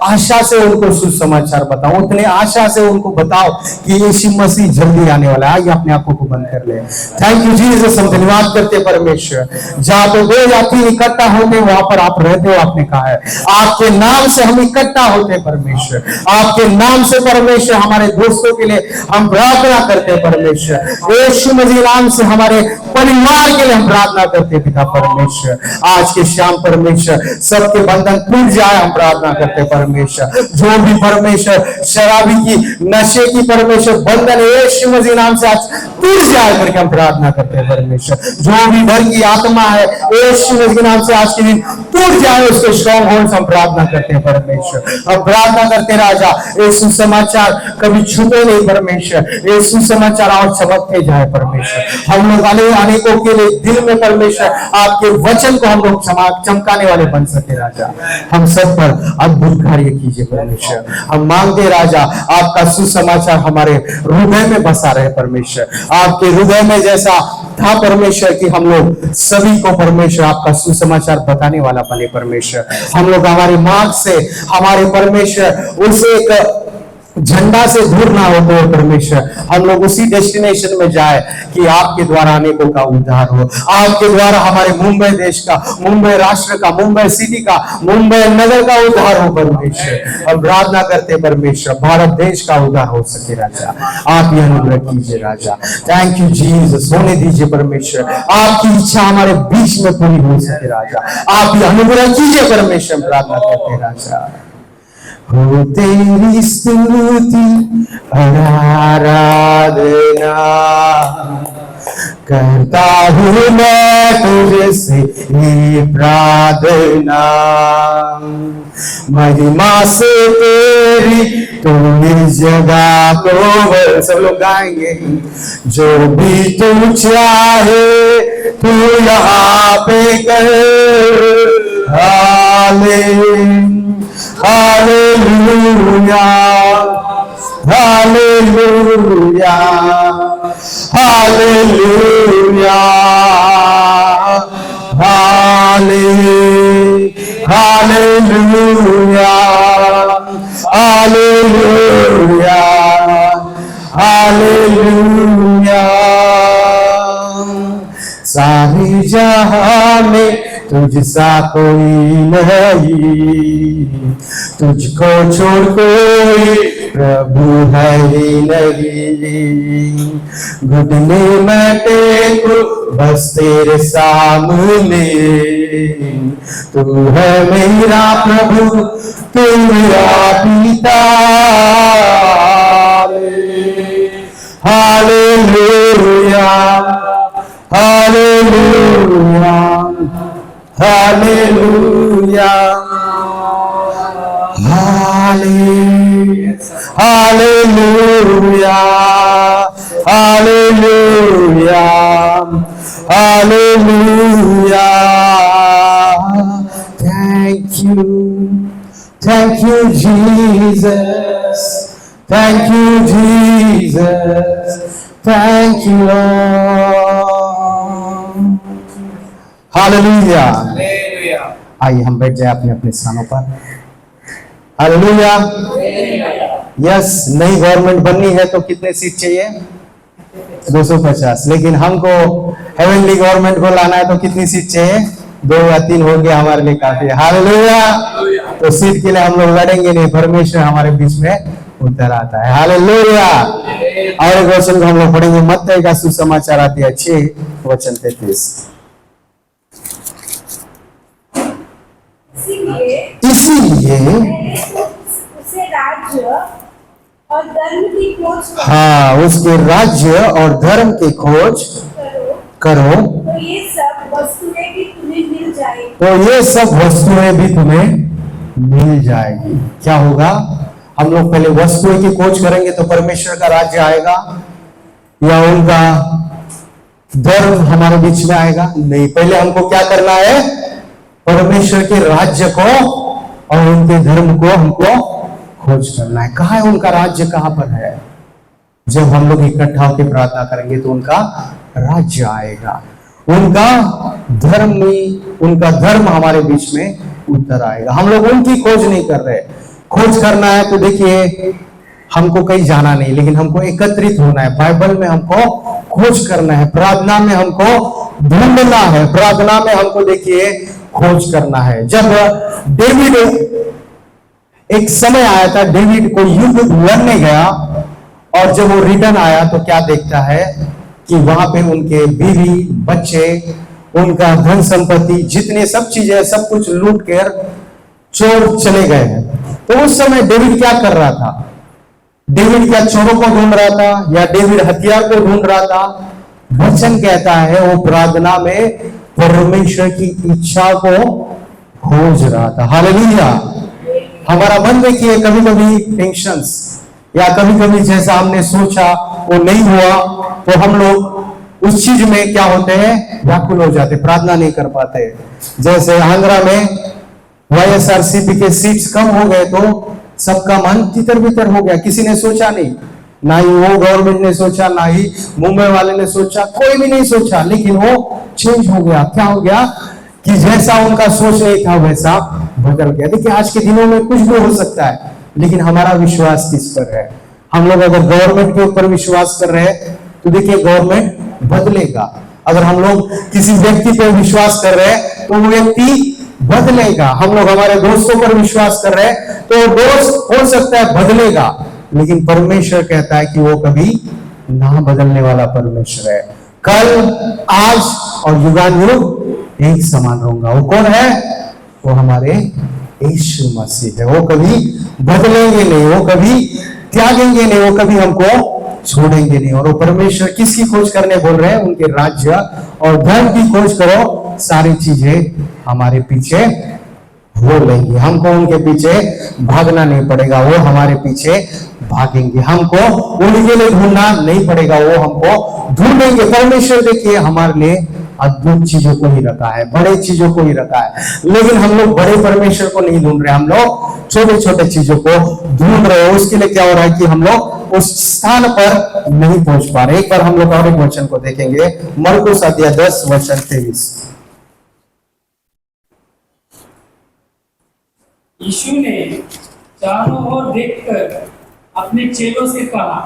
आशा से उनको सुसमाचार बताओ, उतने आशा से उनको बताओ कि यीशु मसीह जल्दी आने वाला है। आइए अपने आंखों को बंद कर ले। थैंक यू जीसस, हम धन्यवाद करते परमेश्वर। जहां पे 2 यात्री इकट्ठा होते वहां पर आप रहते हो। आपने कहा है आपके नाम से हम इकट्ठा होते परमेश्वर, आपके नाम से परमेश्वर हमारे दोस्तों के लिए हम प्रार्थना करते परमेश्वर। यीशु मसीह नाम से हमारे परिवार के लिए हम प्रार्थना करते पिता परमेश्वर। आज के शाम परमेश्वर सबके बंधन टूट जाए, हम प्रार्थना करते परमेश्वर। जो भी परमेश्वर शराबी की, नशे की परमेश्वर बंधन यीशु मसीह नाम से आज टूट जाए करके हम प्रार्थना करते हैं परमेश्वर। जो भी डर की आत्मा है यीशु मसीह नाम से आज के दिन टूट जाए, उसके स्ट्रॉन्ग होल्ड हम प्रार्थना करते हैं परमेश्वर। हम प्रार्थना करते राजा, ये सुसमाचार कभी छूटे नहीं परमेश्वर, ये सुसमाचार और चमकते जाए परमेश्वर। हम लोग अनेकों के लिए दिल में परमेश्वर आपके वचन को हम लोग चमकाने वाले बन सके राजा। हम सब पर अद्भुत कार्य कीजिए परमेश्वर। हम मांगते राजा आपका सुसमाचार हमारे हृदय में बसा रहे परमेश्वर। आपके हृदय में जैसा था परमेश्वर कि हम लोग सभी को परमेश्वर आपका सुसमाचार बताने वाला बने परमेश्वर। हम लोग हमारे मार्ग से, हमारे परमेश्वर उस एक झंडा से दूर ना होते हो परमेश्वर। हम लोग उसी डेस्टिनेशन में जाए कि आपके द्वारा अनेकों का उद्धार हो, आपके द्वारा हमारे मुंबई देश का, मुंबई राष्ट्र का, मुंबई सिटी का, मुंबई नगर का उद्धार हो परमेश्वर। हम प्रार्थना करते परमेश्वर भारत देश का उद्धार हो सके राजा। आप ही अनुग्रह कीजिए राजा। थैंक यू जीसस, होने दीजिए परमेश्वर, आपकी इच्छा हमारे बीच में पूरी हो सके राजा। आप ही अनुग्रह कीजिए परमेश्वर, प्रार्थना करते राजा। हो तेरी स्तुति आराधना करता हूँ मैं तुझसे ये प्रार्थना, महिमा से तेरी तू इस जगह को, सब लोग गाएंगे, जो भी तू चाहे तू यहाँ पे कर। Hallelujah, hallelujah, hallelujah, hallelujah, hallelujah, hallelujah. सारे जहां में तुझसा कोई नहीं, तुझको छोड़ कोई प्रभु है ही नहीं। घुटने में टेकूं बस तेरे सामने, तू है मेरा प्रभु, तू मेरा पिता। Hallelujah, hallelujah, hallelujah, hallelujah, hallelujah, hallelujah. Thank you Jesus, thank you Jesus, thank you Lord। Hallelujah. आइए हम बैठ जाए अपने अपने स्थानों पर। हालेलुया। यस, नई गवर्नमेंट बननी है तो कितने सीट चाहिए? 250। लेकिन हमको हेवनली गवर्नमेंट को लाना है तो कितनी सीट चाहिए? 2 या 3 हो गया हमारे लिए काफी। हालेलुया। तो सीट के लिए हम लोग लड़ेंगे नहीं, परमेश्वर हमारे बीच में उतर आता है। हालेलुया। और एक वचन को हम लोग पढ़ेंगे, मत्ती का सुसमाचार अध्याय 6 वचन 33। इसीलिए उसे राज्य और धर्म की खोज हाँ, उसके राज्य और धर्म की खोज करो, तो ये सब वस्तुएं भी तुम्हें मिल जाएगी। तो ये सब वस्तुएं भी तुम्हें मिल जाएगी। क्या होगा? हम लोग पहले वस्तुओं की खोज करेंगे तो परमेश्वर का राज्य आएगा या उनका धर्म हमारे बीच में आएगा? नहीं, पहले हमको क्या करना है? परमेश्वर के राज्य को और उनके धर्म को हमको खोज करना है। कहाँ है उनका राज्य? कहाँ पर है? जब हम लोग इकट्ठा होकर प्रार्थना करेंगे तो उनका राज्य आएगा, उनका धर्म हमारे बीच में उतर आएगा। हम लोग उनकी खोज नहीं कर रहे। खोज करना है तो देखिए, हमको कहीं जाना नहीं, लेकिन हमको एकत्रित होना है। बाइबल में हमको खोज करना है, प्रार्थना में हमको ढूंढना है, प्रार्थना में हमको देखिए खोज करना है। जब डेविड, एक समय आया था डेविड को युद्ध लड़ने गया और जब वो रिटर्न आया तो क्या देखता है कि वहां पे उनके बीवी बच्चे, उनका धन संपत्ति, जितने सब चीजें, सब कुछ लूट कर चोर चले गए हैं। तो उस समय डेविड क्या कर रहा था? डेविड क्या चोरों को ढूंढ रहा था या डेविड हथियार को ढूंढ रहा था? वचन कहता है वो प्रार्थना में परमेश्वर की इच्छा को खोज रहा था। हालेलुया। हमारा मन देखिए, कभी कभी टेंशंस या कभी कभी जैसा हमने सोचा वो नहीं हुआ तो हम लोग उस चीज में क्या होते हैं? व्याकुल हो जाते, प्रार्थना नहीं कर पाते। जैसे आंध्रा में YSRCP के सीट्स कम हो गए तो सबका मन तितर बितर हो गया। किसी ने सोचा नहीं, ना ही वो गवर्नमेंट ने सोचा, ना ही मुंबई वाले ने सोचा, कोई भी नहीं सोचा, लेकिन वो चेंज हो गया। क्या हो गया? कि जैसा उनका सोच नहीं था वैसा बदल गया। देखिए, आज के दिनों में कुछ भी हो सकता है, लेकिन हमारा विश्वास किस पर है? हम लोग अगर गवर्नमेंट के ऊपर विश्वास कर रहे हैं तो देखिए गवर्नमेंट बदलेगा। अगर हम लोग किसी व्यक्ति पर विश्वास कर रहे हैं तो वो व्यक्ति बदलेगा। हम लोग हमारे दोस्तों पर विश्वास कर रहे हैं तो दोस्त हो सकता है बदलेगा, लेकिन परमेश्वर कहता है कि वो कभी ना बदलने वाला परमेश्वर है। कल, आज और युगानुयुग एक समान रहूंगा। वो कौन है? वो हमारे यीशु मसीह है। वो कभी बदलेंगे नहीं, वो कभी त्यागेंगे नहीं, वो कभी हमको छोड़ेंगे नहीं। और वो परमेश्वर किसकी खोज करने बोल रहे हैं? उनके राज्य और धर्म की खोज करो, सारी चीजें हमारे पीछे हो लेंगी। हमको उनके पीछे भागना नहीं पड़ेगा, वो हमारे पीछे भागेंगे। हमको उनके लिए ढूंढना नहीं पड़ेगा, वो हमको ढूंढेंगे। परमेश्वर देखिए हमारे लिए अद्भुत चीजों को ही रखा है, बड़े चीजों को ही रखा है, लेकिन हम लोग बड़े परमेश्वर को नहीं ढूंढ रहे, हम लोग छोटे छोटे चीजों को ढूंढ रहे हैं। उसके लिए क्या हो रहा है कि हम लोग उस स्थान पर नहीं पहुंच पा रहे। एक बार हम लोग और एक वचन को देखेंगे, मरकुस अध्याय 10 वचन 23। यीशु ने चारों ओर देखकर अपने चेलों से कहा,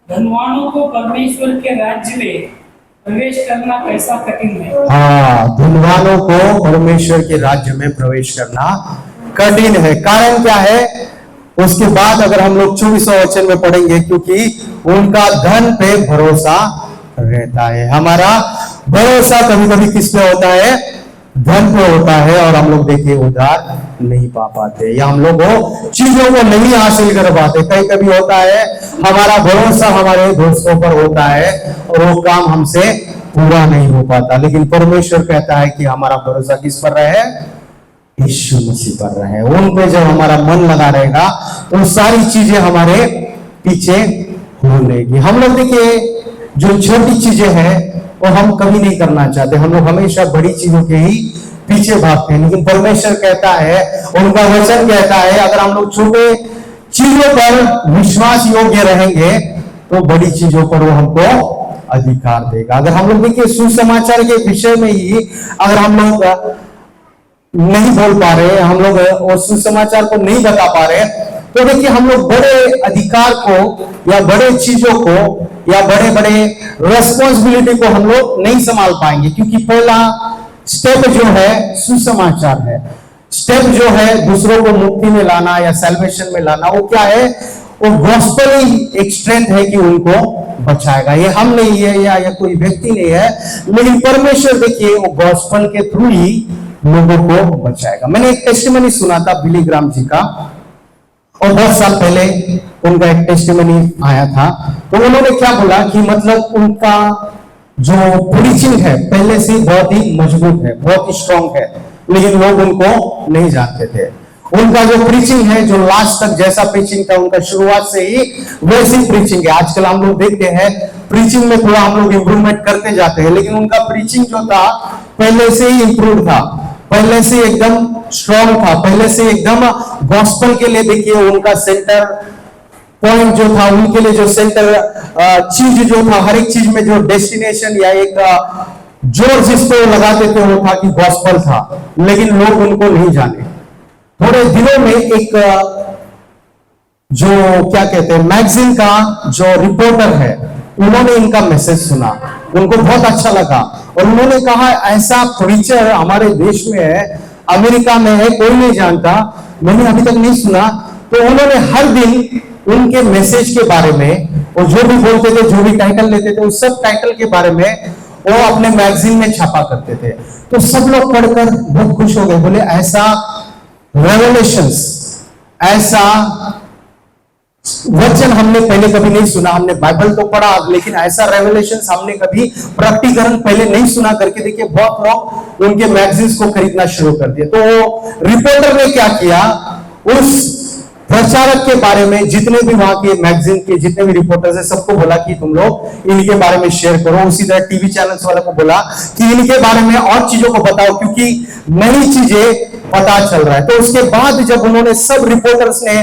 धनवानों को परमेश्वर के राज्य में प्रवेश करना कैसा कठिन है। हाँ, धनवानों को परमेश्वर के राज्य में प्रवेश करना कठिन है। कारण क्या है? उसके बाद अगर हम लोग 24वां वचन में पढ़ेंगे, क्योंकि उनका धन पे भरोसा रहता है। हमारा भरोसा कभी कभी किस पे होता है? धन पे होता है, और हम लोग देखिए उधार नहीं पा पाते, या हम लोग वो चीजों को नहीं हासिल कर पाते। कई कभी होता है हमारा भरोसा हमारे दोस्तों पर होता है और वो काम हमसे पूरा नहीं हो पाता, लेकिन परमेश्वर कहता है कि हमारा भरोसा किस पर रहे? यीशु मसीह पर रहे। उन पे जब हमारा मन लगा रहेगा तो सारी चीजें हमारे पीछे हो लेगी। हम लोग देखिए जो छोटी चीजें हैं वो हम कभी नहीं करना चाहते, हम लोग हमेशा बड़ी चीजों के ही पीछे भागते हैं, लेकिन परमेश्वर कहता है, उनका वचन कहता है, अगर हम लोग छोटे चीजों पर विश्वास योग्य रहेंगे तो बड़ी चीजों पर वो हमको अधिकार देगा। अगर हम लोग देखिए सुसमाचार के विषय में ही अगर हम लोग नहीं बोल पा रहे, हम लोग और सुसमाचार को नहीं बता पा रहे, तो देखिए हम लोग बड़े अधिकार को या बड़े चीजों को या बड़े बड़े रेस्पॉन्सिबिलिटी को हम लोग नहीं संभाल पाएंगे, क्योंकि पहला स्टेप जो है सुसमाचार है। स्टेप जो है दूसरों को मुक्ति में लाना या सैल्वेशन में लाना, वो क्या है? वो गॉस्पेल ही एक स्ट्रेंथ है कि उनको बचाएगा। ये हम नहीं है या कोई व्यक्ति नहीं है, लेकिन परमेश्वर देखिए वो गॉस्पेल के थ्रू ही लोगों को बचाएगा। मैंने एक टेस्टिमनी सुना था बिली ग्राम जी का, और बहुत साल पहले उनका एक टेस्टिमनी आया था। तो उन्होंने क्या बोला कि मतलब उनका जो प्रीचिंग है पहले से बहुत ही मजबूत है, बहुत ही स्ट्रांग है, लेकिन लोग उनको नहीं जानते थे। उनका जो प्रीचिंग है, जो लास्ट तक जैसा प्रीचिंग था उनका शुरुआत से ही वैसी प्रीचिंग है। आजकल हम लोग देखते हैं प्रीचिंग में थोड़ा हम लोग इंप्रूवमेंट करते जाते हैं, लेकिन उनका प्रीचिंग जो था पहले से ही इंप्रूव था, पहले से एकदम स्ट्रांग था, पहले से एकदम गॉस्पेल के लिए देखिए उनका सेंटर पॉइंट जो था, उनके लिए जो सेंटर चीज जो था, हर एक चीज में जो डेस्टिनेशन या एक जोर जिसको लगाते थे वो था कि गॉस्पेल था, लेकिन लोग उनको नहीं जाने। थोड़े दिनों में एक जो क्या कहते हैं मैगजीन का जो रिपोर्टर है, उन्होंने इनका मैसेज सुना, उनको बहुत अच्छा लगा, और उन्होंने कहा ऐसा प्रीचर हमारे देश में है, अमेरिका में है, कोई नहीं जानता, मैंने अभी तक नहीं सुना। तो उन्होंने हर दिन उनके मैसेज के बारे में, और जो भी बोलते थे, जो भी टाइटल लेते थे, उस सब टाइटल के बारे में वो अपने मैगजीन में छापा करते थे। तो सब लोग पढ़कर बहुत खुश हो गए, बोले ऐसा रेवलेशंस, ऐसा वचन हमने पहले कभी नहीं सुना। हमने बाइबल तो पढ़ा, लेकिन ऐसा रेवलेशंस हमने कभी प्रैक्टिकल पहले नहीं सुना करके देखिए बहुत लोग उनके मैगजीन्स को खरीदना शुरू कर दिए। तो रिपोर्टर ने क्या किया, उस प्रचारक के बारे में जितने भी वहां के मैगजीन के जितने भी रिपोर्टर्स हैं सबको बोला कि तुम लोग इनके बारे में शेयर करो। उसी तरह टीवी चैनल्स वालों को बोला कि इनके बारे में और चीजों को बताओ, क्योंकि नई चीजें पता चल रहा है। तो उसके बाद जब उन्होंने सब रिपोर्टर्स ने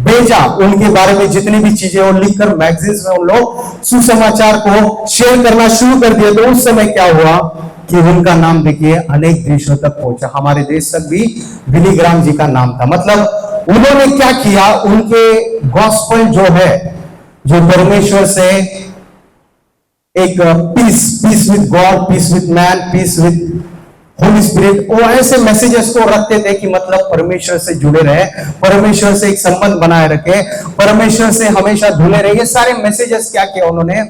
भेजा उनके बारे में जितनी भी चीजें और लिखकर मैगजीन्स में उन लोग सुसमाचार को शेयर करना शुरू कर दिया, तो उस समय क्या हुआ कि उनका नाम देखिए अनेक देशों तक पहुंचा। हमारे देश तक भी बिली ग्राम जी का नाम था। मतलब उन्होंने क्या किया, उनके गॉस्पेल जो है, जो परमेश्वर से एक peace with God, peace with man, peace with Holi spirit, वो ऐसे मैसेजेस को रखते थे कि मतलब परमेश्वर से जुड़े रहे, परमेश्वर से एक संबंध बनाए रखे, परमेश्वर से हमेशा जुड़े रहे। ये सारे मैसेजेस क्या किया उन्होंने,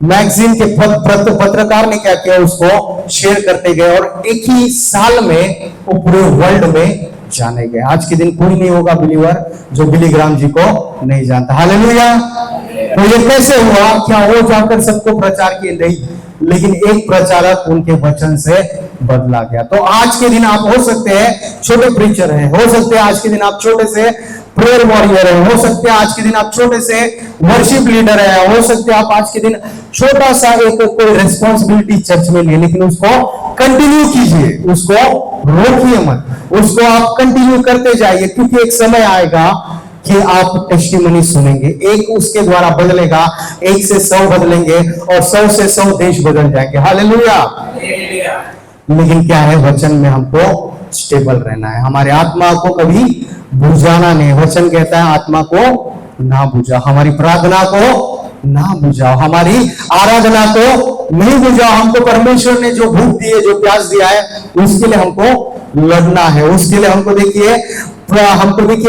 मैगजीन के पत्रकार ने क्या किया, उसको शेयर करते गए, और एक ही साल में वो पूरे वर्ल्ड में जाने गए। आज के दिन कोई नहीं होगा बिलीवर जो बिली ग्राम जी को नहीं जानता। हालेलुया। तो ये कैसे हुआ? क्या वो जाकर सबको प्रचार किए? नहीं, लेकिन एक प्रचारक उनके वचन से बदला गया। तो आज के दिन आप हो सकते हैं छोटे प्रीचर हैं, हो सकते हैं आज के दिन आप छोटे से प्रेयर वॉरियर है, हो सकते हैं आज के दिन आप छोटे से वर्शिप लीडर है, हो सकते हैं आप आज के दिन छोटा सा एक कोई रिस्पॉन्सिबिलिटी चर्च में लिए, लेकिन उसको कंटिन्यू कीजिए, उसको रोकिए मत, उसको आप कंटिन्यू करते जाइए, क्योंकि एक समय आएगा कि आप टेस्टिमनी सुनेंगे, एक उसके द्वारा बदलेगा, 1 से 100 बदलेंगे, और 100 से 100 देश बदल जाएंगे। हालेलुया। लेकिन क्या है, वचन में हमको स्टेबल रहना है, हमारे आत्मा को कभी बुझाना नहीं। वचन कहता है आत्मा को ना बुझाओ, हमारी प्रार्थना को ना बुझाओ, हमारी आराधना को नहीं बुझा, हमको परमेश्वर ने जो भूख दी है, जो प्यास दिया है, उसके लिए हमको लड़ना है। उसके लिए हमको देखिए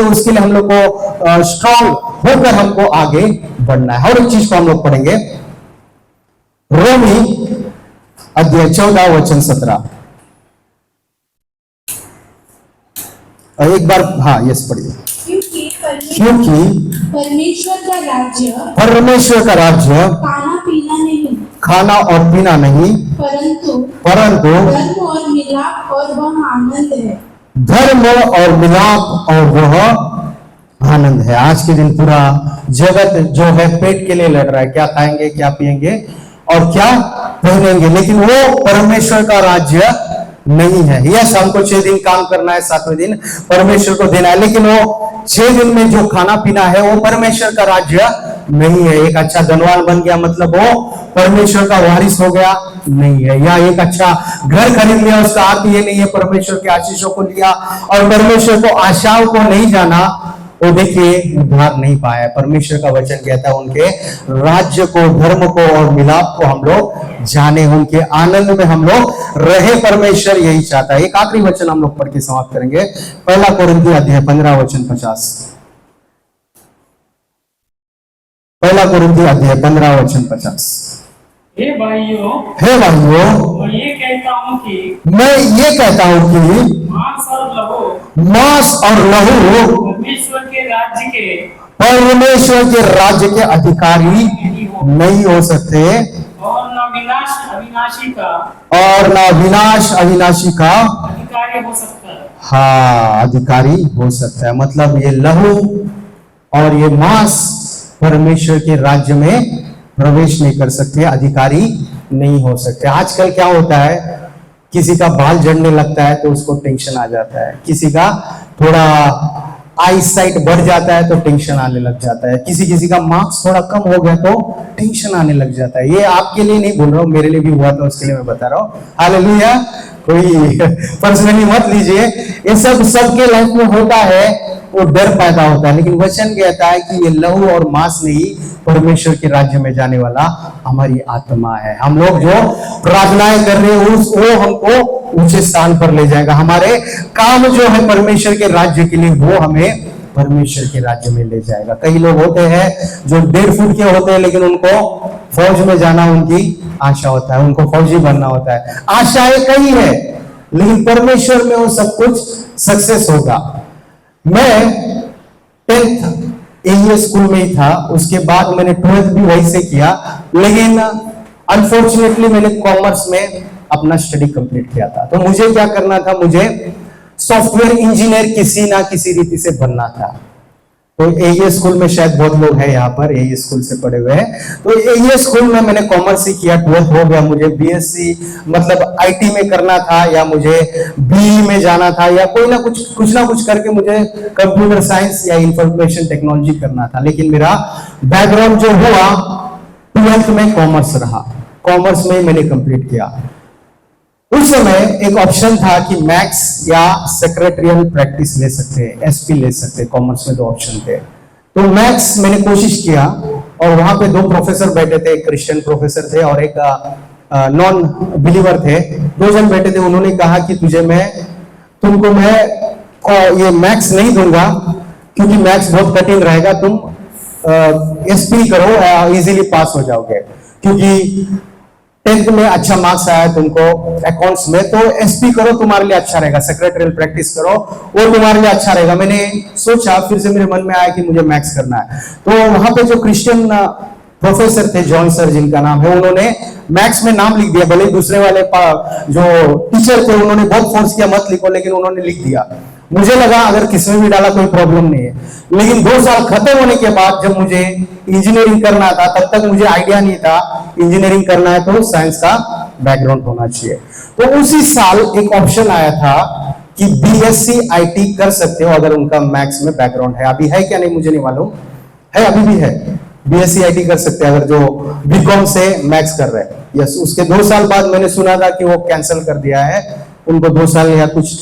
उसके लिए हम लोग को स्ट्रांग होकर हमको आगे बढ़ना है। और एक चीज को हम लोग पढ़ेंगे, रोमी अध्याय 14 वचन 17। एक बार हाँ यस पढ़िए। क्योंकि परमेश्वर का राज्य खाना और पीना नहीं, परंतु धर्म और मिलाप और वह आनंद है। धर्म और मिलाप और वह आनंद है। आज के दिन पूरा जगत जो है पेट के लिए लड़ रहा है, क्या खाएंगे, क्या पिएंगे और क्या पहनेंगे, लेकिन वो परमेश्वर का राज्य नहीं है। यस, हमको 6 दिन काम करना है, 7वें दिन परमेश्वर को देना है, लेकिन वो 6 दिन में जो खाना पीना है वो परमेश्वर का राज्य नहीं है। एक अच्छा धनवान बन गया मतलब वो परमेश्वर का वारिस हो गया नहीं है, या एक अच्छा घर खरीद लिया उसका अर्थ ये नहीं है परमेश्वर के आशीषों को लिया और परमेश्वर को आशाओं को नहीं जाना, वो देखिए उद्धार नहीं पाया। परमेश्वर का वचन कहता है उनके राज्य को, धर्म को और मिलाप को हम लोग जाने, उनके आनंद में हम लोग रहे। परमेश्वर यही चाहता है। एक आखिरी वचन हम लोग पढ़ के समाप्त करेंगे, 1 कोरिन्थी अध्याय 15 वचन 50। 1 कोरिन्थी अध्याय 15 वचन 50। हे भाइयों, मैं ये कहता हूं कि मांस और लहू परमेश्वर के राज्य के अधिकारी नहीं हो सकते, और न विनाश अविनाशी का अधिकारी हो सकता है। हाँ, अधिकारी हो सकता है। मतलब ये लहू और ये मांस परमेश्वर के राज्य में प्रवेश नहीं कर सकते, अधिकारी नहीं हो सकते। आजकल क्या होता है, किसी का बाल झड़ने लगता है तो उसको टेंशन आ जाता है, किसी का थोड़ा आई साइट बढ़ जाता है तो टेंशन आने लग जाता है, किसी का मार्क्स थोड़ा कम हो गया तो टेंशन आने लग जाता है। ये आपके लिए नहीं बोल रहा हूँ, मेरे लिए भी हुआ था, उसके लिए मैं बता रहा हूँ। हालेलुया, कोई पर्सनली मत लीजिए, ये सब सबके लाइफ में होता है, वो डर पैदा होता है। लेकिन वचन कहता है कि ये लहू और मांस नहीं, परमेश्वर के राज्य में जाने वाला हमारी आत्मा है। हम लोग जो प्रार्थनाएं कर रहे हैं वो हमको ऊंचे स्थान पर ले जाएगा। हमारे काम जो है परमेश्वर के राज्य के लिए, वो हमें परमेश्वर के राज्य में ले जाएगा। कई लोग होते हैं जो 1.5 फुट के होते हैं, लेकिन उनको फौज में जाना उनकी आशा होता है, उनको फौजी बनना होता है। आशाएं कई है, लेकिन परमेश्वर में वो सब कुछ सक्सेस होगा। मैं 10th AES स्कूल में ही था, उसके बाद मैंने 12th भी वहीं से किया, लेकिन अनफॉर्चुनेटली मैंने कॉमर्स में अपना स्टडी कंप्लीट किया था। तो मुझे क्या करना था, मुझे सॉफ्टवेयर इंजीनियर किसी ना किसी रीति से बनना था। तो AES स्कूल में शायद बहुत लोग हैं यहाँ पर, AES स्कूल से पढ़े हुए हैं। तो AES स्कूल में मैंने कॉमर्स ही किया, 12th हो गया। मुझे BSc मतलब IT में करना था, या मुझे BE में जाना था, या कोई ना कुछ करके मुझे कंप्यूटर साइंस या इंफॉर्मेशन टेक्नोलॉजी करना था। लेकिन मेरा बैकग्राउंड जो हुआ 12th में कॉमर्स रहा, कॉमर्स में मैंने कंप्लीट किया। उस समय एक ऑप्शन था कि मैथ्स या सेक्रेटरियल प्रैक्टिस ले सकते हैं, SP ले सकते हैं। कॉमर्स में 2 ऑप्शन थे। तो मैथ्स मैंने कोशिश किया, और वहां पे 2 प्रोफेसर बैठे थे, एक क्रिश्चियन प्रोफेसर थे और एक नॉन बिलीवर थे। 2 जन बैठे थे। उन्होंने कहा कि तुमको मैं ये मैथ्स नहीं दूंगा, क्योंकि मैथ्स बहुत कठिन रहेगा, तुम SP करो, इजीली पास हो जाओगे। क्योंकि 10th में अच्छा मार्क्स आया तुमको अकाउंट्स में, तो SP करो, तुम्हारे लिए अच्छा रहेगा। सेक्रेटरियल प्रैक्टिस करो, वो तुम्हारे लिए अच्छा रहेगा। मैंने सोचा, फिर से मेरे मन में आया कि मुझे मैथ्स करना है। तो वहां पे जो क्रिश्चियन प्रोफेसर थे, जॉन सर जिनका नाम है, उन्होंने मैथ्स में नाम लिख दिया। भले दूसरे वाले जो टीचर थे उन्होंने बहुत फोर्स किया मत लिखो, लेकिन उन्होंने लिख दिया। मुझे लगा अगर किसमें भी डाला कोई प्रॉब्लम नहीं है। लेकिन 2 साल खत्म होने के बाद जब मुझे इंजीनियरिंग करना था, तब तक मुझे आइडिया नहीं था इंजीनियरिंग करना है तो साइंस का बैकग्राउंड होना चाहिए। तो उसी साल एक ऑप्शन आया था कि BSc IT कर सकते हो अगर उनका मैथ्स में बैकग्राउंड है। अभी है क्या नहीं मुझे नहीं मालूम, है अभी भी है। BSc IT कर सकते हैं अगर जो BCom से मैथ्स कर रहे हैं। यस, उसके 2 साल बाद मैंने सुना था कि वो कैंसिल कर दिया है, उनको 2 साल या कुछ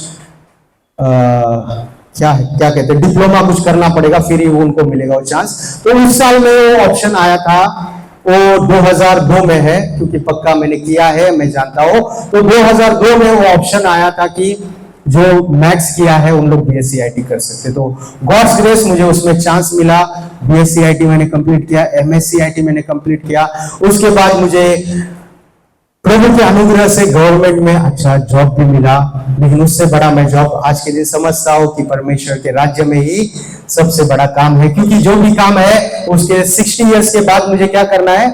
क्या कहते हैं, डिप्लोमा कुछ करना पड़ेगा, फिर ही उनको मिलेगा वो चांस। तो उस साल में वो ऑप्शन आया था वो 2002 में है, क्योंकि पक्का मैंने किया है, मैं जानता हूं। तो 2002 में वो ऑप्शन आया था कि जो मैथ्स किया है उन लोग बीएससी आईटी कर सकते। तो गॉड्स ग्रेस मुझे उसमें चांस मिला, बीएससी आईटी मैंने कंप्लीट किया, एमएससी आईटी मैंने कंप्लीट किया। उसके बाद मुझे प्रभु के अनुग्रह से गवर्नमेंट में अच्छा जॉब भी मिला। लेकिन उससे बड़ा मैं जॉब आज के दिन समझता हूं कि परमेश्वर के राज्य में ही सबसे बड़ा काम है, क्योंकि जो भी काम है उसके 60 इयर्स के बाद मुझे क्या करना है,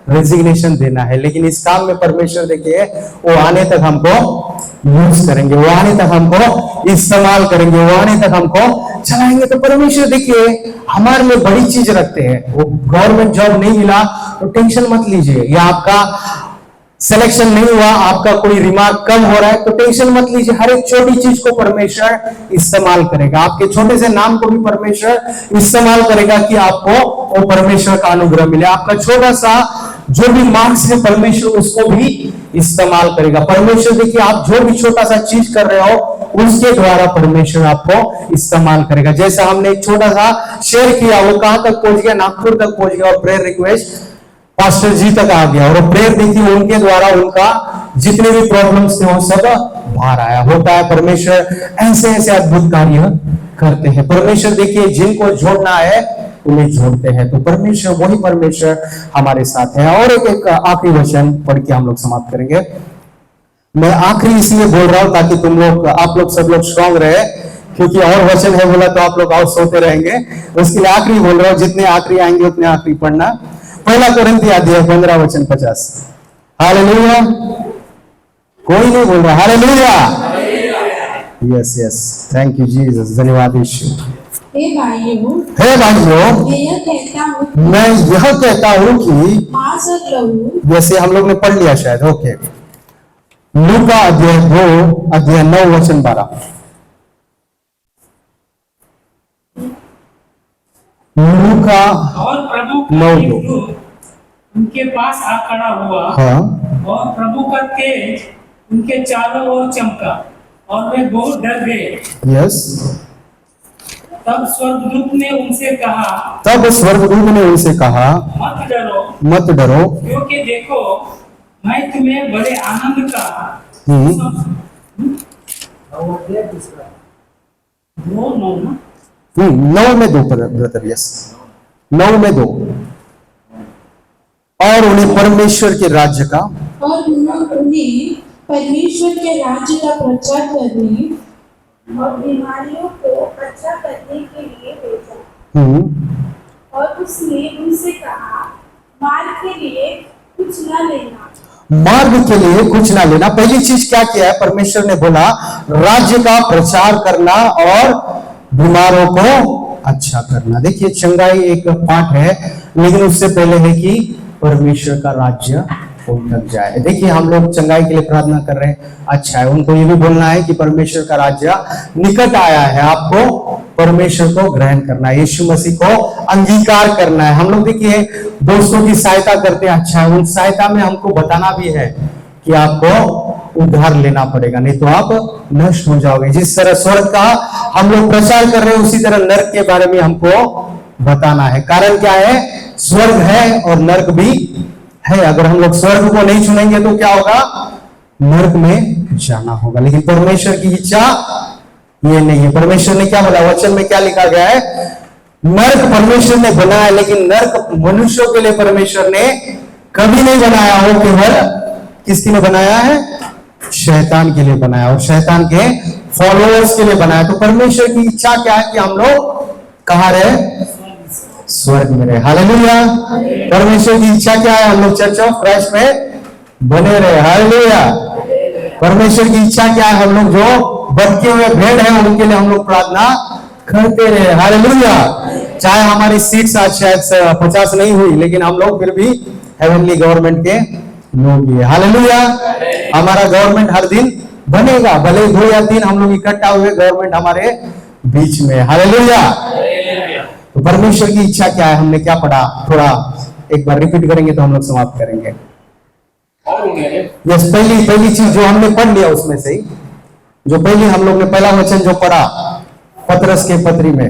रेजिग्नेशन देना है। लेकिन इस काम में परमेश्वर देखिए वो आने तक हमको यूज करेंगे, वो आने तक हमको इस्तेमाल करेंगे, वो आने तक हमको चलाएंगे। तो परमेश्वर देखिए हमारे लिए बड़ी चीज रखते हैं। वो गवर्नमेंट जॉब नहीं मिला तो टेंशन मत लीजिए, या आपका सिलेक्शन नहीं हुआ, आपका कोई रिमार्क कम हो रहा है तो टेंशन मत लीजिए। हर एक छोटी चीज को परमेश्वर इस्तेमाल करेगा, आपके छोटे से नाम को भी परमेश्वर इस्तेमाल करेगा कि आपको वो परमेश्वर का अनुग्रह मिले। आपका छोटा सा जो भी मार्क्स है परमेश्वर उसको भी इस्तेमाल करेगा। परमेश्वर देखिए आप जो भी छोटा सा चीज कर रहे हो उसके द्वारा परमेश्वर आपको इस्तेमाल करेगा। जैसा हमने एक छोटा सा शेयर किया, वो कहां तक पहुंच गया, नागपुर तक पहुंच गया, और प्रेयर रिक्वेस्ट पास्टर जी तक आ गया। और प्रेयर देखिए उनके द्वारा उनका जितने भी प्रॉब्लम्स थे वो सब बाहर आया। होता है परमेश्वर ऐसे ऐसे अद्भुत कार्य करते हैं। परमेश्वर देखिए जिनको जोड़ना है उन्हें जोड़ते हैं। तो परमेश्वर वही परमेश्वर हमारे साथ है। और एक आखिरी वचन पढ़ के हम लोग समाप्त करेंगे। मैं आखिरी इसलिए बोल रहा हूं ताकि तुम लोग आप लोग सब लोग स्ट्रांग रहे, क्योंकि और वचन है बोला तो आप लोग और सोते रहेंगे। उसके लिए आखिरी बोल रहा हूं, जितने आखिरी आएंगे उतने आखिरी पढ़ना। पहला कोरिन्थियों अध्याय 15 वचन 50। हालेलुया, कोई नहीं बोल रहा hallelujah. Yes yes, thank you Jesus, धन्यवाद यीशु। हे भाइयों, मैं यह कहता हूं कि मांस और लहू, जैसे हम लोग ने पढ़ लिया शायद, ओके। लूका अध्याय 2 अध्याय 9 वचन 12। लूका और प्रभु का 9 एक 2। दूत उनके पास आ खड़ा हुआ, हाँ और प्रभु का तेज उनके चारों ओर चमका और वे बहुत डर गए। यस। तब स्वर्गदूत ने उनसे कहा, तब स्वर्गदूत ने उनसे कहा, मत डरो, मत डरो, क्योंकि देखो मैं तुम्हें बड़े आनंद का वो नो ना 9 में 2 ब्रदर, यस 9 में 2। और उन्हें परमेश्वर के राज्य का, और उन्हें परमेश्वर के राज्य का प्रचार करने और बीमारियों को अच्छा करने के लिए भेजा। और उसने उनसे कहा, मार्ग के लिए कुछ न लेना। मार्ग के लिए कुछ ना लेना। पहली चीज क्या किया है, परमेश्वर ने बोला राज्य का प्रचार करना और बीमारों को अच्छा करना। देखिए चंगाई एक पार्ट है, लेकिन उससे पहले है कि परमेश्वर का राज्य उन तक जाए। देखिए हम लोग चंगाई के लिए प्रार्थना कर रहे हैं, अच्छा है। उनको ये भी बोलना है कि परमेश्वर का राज्य निकट आया है, आपको परमेश्वर को ग्रहण करना है, यीशु मसीह को अंगीकार करना है। हम लोग देखिए दोस्तों की सहायता करते हैं, अच्छा है। उन सहायता में हमको बताना भी है कि आपको उधार लेना पड़ेगा, नहीं तो आप नष्ट हो जाओगे। जिस तरह स्वर्ग का हम लोग प्रचार कर रहे हैं, उसी तरह नरक के बारे में हमको बताना है। कारण क्या है, स्वर्ग है और नरक भी है। अगर हम लोग स्वर्ग को नहीं चुनेंगे तो क्या होगा, नरक में जाना होगा। लेकिन परमेश्वर की इच्छा ये नहीं है। परमेश्वर ने क्या बोला, वचन में क्या लिखा गया है, नरक परमेश्वर ने बनाया, लेकिन नरक मनुष्यों के लिए परमेश्वर ने कभी नहीं बनाया हो, केवल किसके लिए बनाया है, शैतान के लिए बनाया, और शैतान के फॉलोअर्स के लिए बनाया। तो परमेश्वर की इच्छा क्या है कि हम लोग कहाँ रहे, स्वर्ग में रहे। हालेलुया। परमेश्वर की इच्छा क्या है, हम लोग चर्च ऑफ क्राइस्ट में बने रहे। हालेलुया। परमेश्वर की इच्छा क्या है, हम लोग जो बटके हुए भेड़ हैं उनके लिए हम लोग प्रार्थना करते रहे। हालेलुया। चाहे हमारी सीट्स आज शायद 50 नहीं हुई, लेकिन हम लोग फिर भी हेवनली गवर्नमेंट के लोग ही है। हालेलुया। हमारा गवर्नमेंट हर दिन बनेगा, भले 2 या 3 हम लोग इकट्ठा हुए, गवर्नमेंट हमारे बीच में। हालेलुया। तो परमेश्वर की इच्छा क्या है, हमने क्या पढ़ा, थोड़ा एक बार रिपीट करेंगे तो हम लोग समाप्त करेंगे। और उन्हें यस, पहली चीज जो हमने पढ़ लिया उसमें से ही, जो पहली हम लोग ने पहला वचन जो पढ़ा पतरस के पत्री में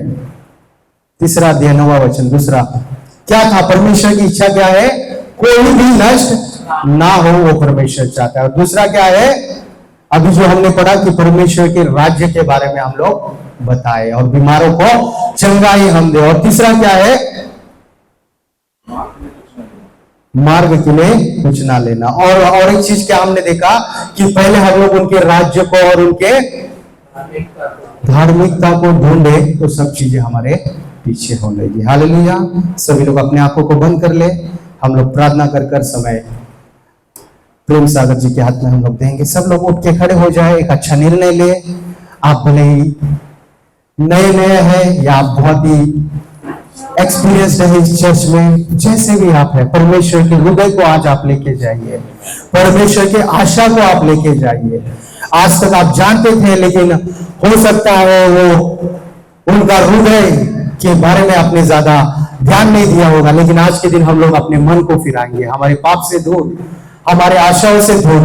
3 अध्याय 9 वचन, दूसरा क्या था, परमेश्वर की इच्छा क्या है, कोई भी नष्ट ना हो, वो परमेश्वर चाहता है। और दूसरा क्या है, अभी जो हमने पढ़ा कि परमेश्वर के राज्य के बारे में हम लोग बताए और बीमारों को चंगाई हम दे। और तीसरा क्या है, मार्ग के लिए कुछ ना लेना। और एक चीज क्या हमने देखा कि पहले हम लोग उनके राज्य को और उनके धार्मिकता को ढूंढे तो सब चीजें हमारे पीछे हो लेगी। हालेलुया। सभी लोग अपने आंखों को बंद कर ले, हम लोग प्रार्थना कर कर समय प्रेम सागर जी के हाथ में हम लोग देंगे। सब लोग उठ के खड़े हो जाए, एक अच्छा निर्णय ले। आप भले ही नए नए हैं या आप बहुत ही एक्सपीरियंस्ड है इस चर्च में, जैसे भी आप है, परमेश्वर के हृदय को आज आप लेके जाइए, परमेश्वर के आशा को आप लेके जाइए। आज तक आप जानते थे, लेकिन हो सकता है वो उनका हृदय के बारे में आपने ज्यादा ध्यान नहीं दिया होगा, लेकिन आज के दिन हम लोग अपने मन को फिराएंगे, हमारे पाप से दूर, हमारे आशाओं से दूर,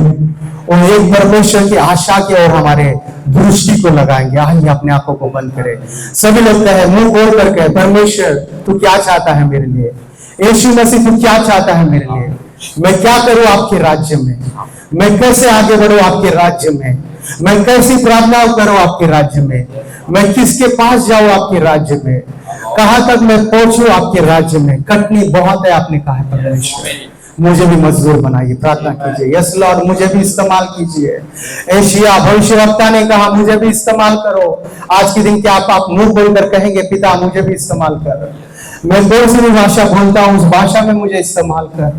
और एक परमेश्वर की आशा की ओर हमारे दृष्टि को लगाएंगे। आइए अपने आंखों को बंद करें, सभी लोग कहे, मुंह खोल करके, परमेश्वर तू क्या चाहता है मेरे लिए, यीशु मसीह तू क्या चाहता है मेरे लिए, मैं क्या करूं आपके राज्य में, मैं कैसे आगे बढ़ूं आपके राज्य में, मैं कैसी प्रार्थना करूं आपके राज्य में, मैं किसके पास जाऊं आपके राज्य में, कहां तक मैं पहुंचूं आपके राज्य में। कटनी बहुत है, आपने कहा है परमेश्वर, मुझे भी मजदूर बनाइए। प्रार्थना कीजिए, यस लॉर्ड मुझे भी इस्तेमाल कीजिए। एशिया भविष्यवक्ता ने कहा मुझे भी इस्तेमाल करो। आज के दिन क्या आप मुंह खोलकर कहेंगे, पिता मुझे भी इस्तेमाल कर, मैं कौन सी भी भाषा बोलता हूँ उस भाषा में मुझे इस्तेमाल कर,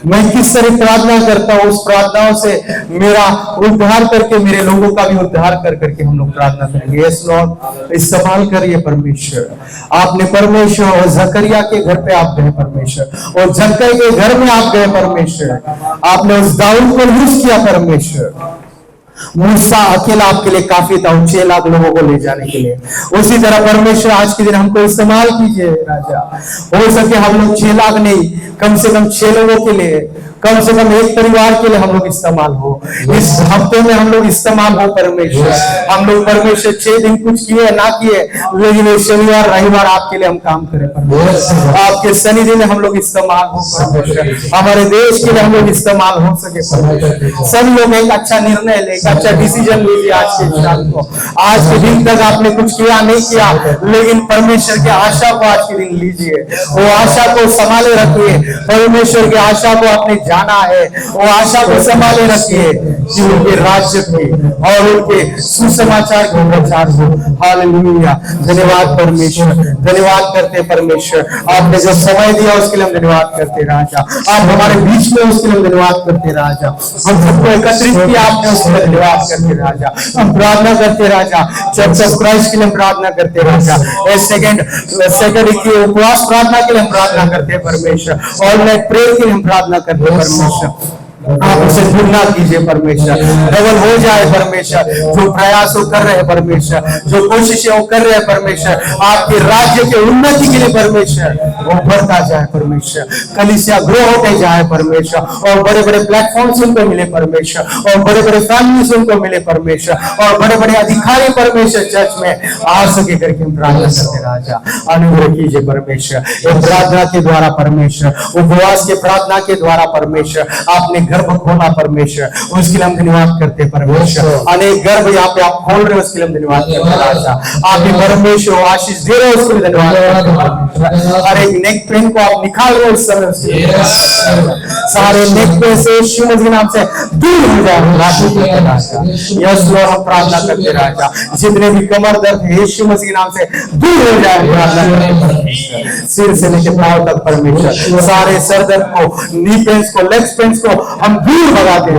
मैं किस तरह प्रार्थना करता हूँ उस प्रार्थनाओं से मेरा उद्धार करके मेरे लोगों का भी उद्धार कर करके हम लोग प्रार्थना करेंगे। यस लॉर्ड इस्तेमाल करिए परमेश्वर। आपने परमेश्वर और जकरिया के घर पे आप गए परमेश्वर, और जक्कई के घर में आप गए परमेश्वर, आपने उस दाऊद को यूज किया परमेश्वर। मूसा अकेला आपके लिए काफी था 6 लाख लोगों को ले जाने के लिए। उसी तरह परमेश्वर आज के दिन हमको इस्तेमाल कीजिए राजा, हो सके हम लोग 6 लाख नहीं, कम से कम 6 लोगों के लिए, कम से कम एक परिवार के लिए हम लोग इस्तेमाल हो। इस हफ्ते में हम लोग इस्तेमाल हो परमेश्वर। हम लोग परमेश्वर 6 दिन कुछ किए ना किए, लेकिन शनिवार रविवार आपके लिए हम काम करें परमेश्वर। आपके शनि दिन हम लोग इस्तेमाल हो परमेश्वर, हमारे देश के लिए हम लोग इस्तेमाल हो सके परमेश्वर। सब लोग एक अच्छा निर्णय ले, अच्छा डिसीजन लीजिए आज के शाम को। आज के दिन तक आपने कुछ किया नहीं किया, लेकिन परमेश्वर की आशा को आज के दिन लीजिए, वो आशा को संभाले रखिए। परमेश्वर की आशा को आपने जाना है, वो आशा को संभाले रखिए कि उनके राज्य की और उनके सुसमाचार को प्रचार हो। हालेलुया। धन्यवाद परमेश्वर, धन्यवाद करते परमेश्वर, आपने जो समय दिया उसके लिए हम धन्यवाद करते राजा। आप हमारे बीच में उसके लिए धन्यवाद करते राजा। हम सबको एकत्रित किया आपने, उसके लिए धन्यवाद करते राजा। हम प्रार्थना करते राजा, चर्च ऑफ क्राइस्ट के लिए हम प्रार्थना करते राजा। सेकंड की उपवास प्रार्थना के लिए हम प्रार्थना करते हैं परमेश्वर, और मैं प्रेयर के लिए हम प्रार्थना करते हैं परमेश्वर। आप उसे पूर्ण कीजिए परमेश्वर, डबल हो जाए परमेश्वर। जो प्रयास वो कर रहे हैं परमेश्वर, जो कोशिशें वो कर रहे हैं परमेश्वर, आपके राज्य के उन्नति के लिए परमेश्वर वो बढ़ता जाए परमेश्वर। कलीसिया ग्रो होते जाए परमेश्वर, और बड़े बड़े प्लेटफॉर्म्स उनको मिले परमेश्वर, और बड़े बड़े फैमिलीज उनको मिले परमेश्वर, और बड़े बड़े अधिकारी परमेश्वर चर्च में आ सके करके हम प्रार्थना करते राजा। अनुग्रह कीजिए परमेश्वर, ये प्रार्थना के द्वारा परमेश्वर, उपवास के प्रार्थना के द्वारा परमेश्वर आपने गर्भ खोला परमेश्वर, उसके लिए हम धन्यवाद करते हैं परमेश्वर। अनेक गर्भ यहाँ पे आप खोल रहे हो, उसके लिए हम धन्यवाद करते हैं राजा। आपके परमेश्वर आशीष दे रहे हो, उसके लिए धन्यवाद करते हैं परमेश्वर। हर एक नेक पेन को आप निकाल रहे हो इस समय, सारे नेक पेन से यीशु मसीह के नाम से दूर हो जाए राजा। यस लॉर्ड हम प्रार्थना करते राजा, जितने भी कमर दर्द है यीशु मसीह के नाम से दूर हो जाए प्रार्थना करते परमेश्वर। सिर से लेकर पांव तक परमेश्वर, सारे सर दर्द को, नी पेन्स को, लेग्स पेन्स को हम दूर भगाते हैं।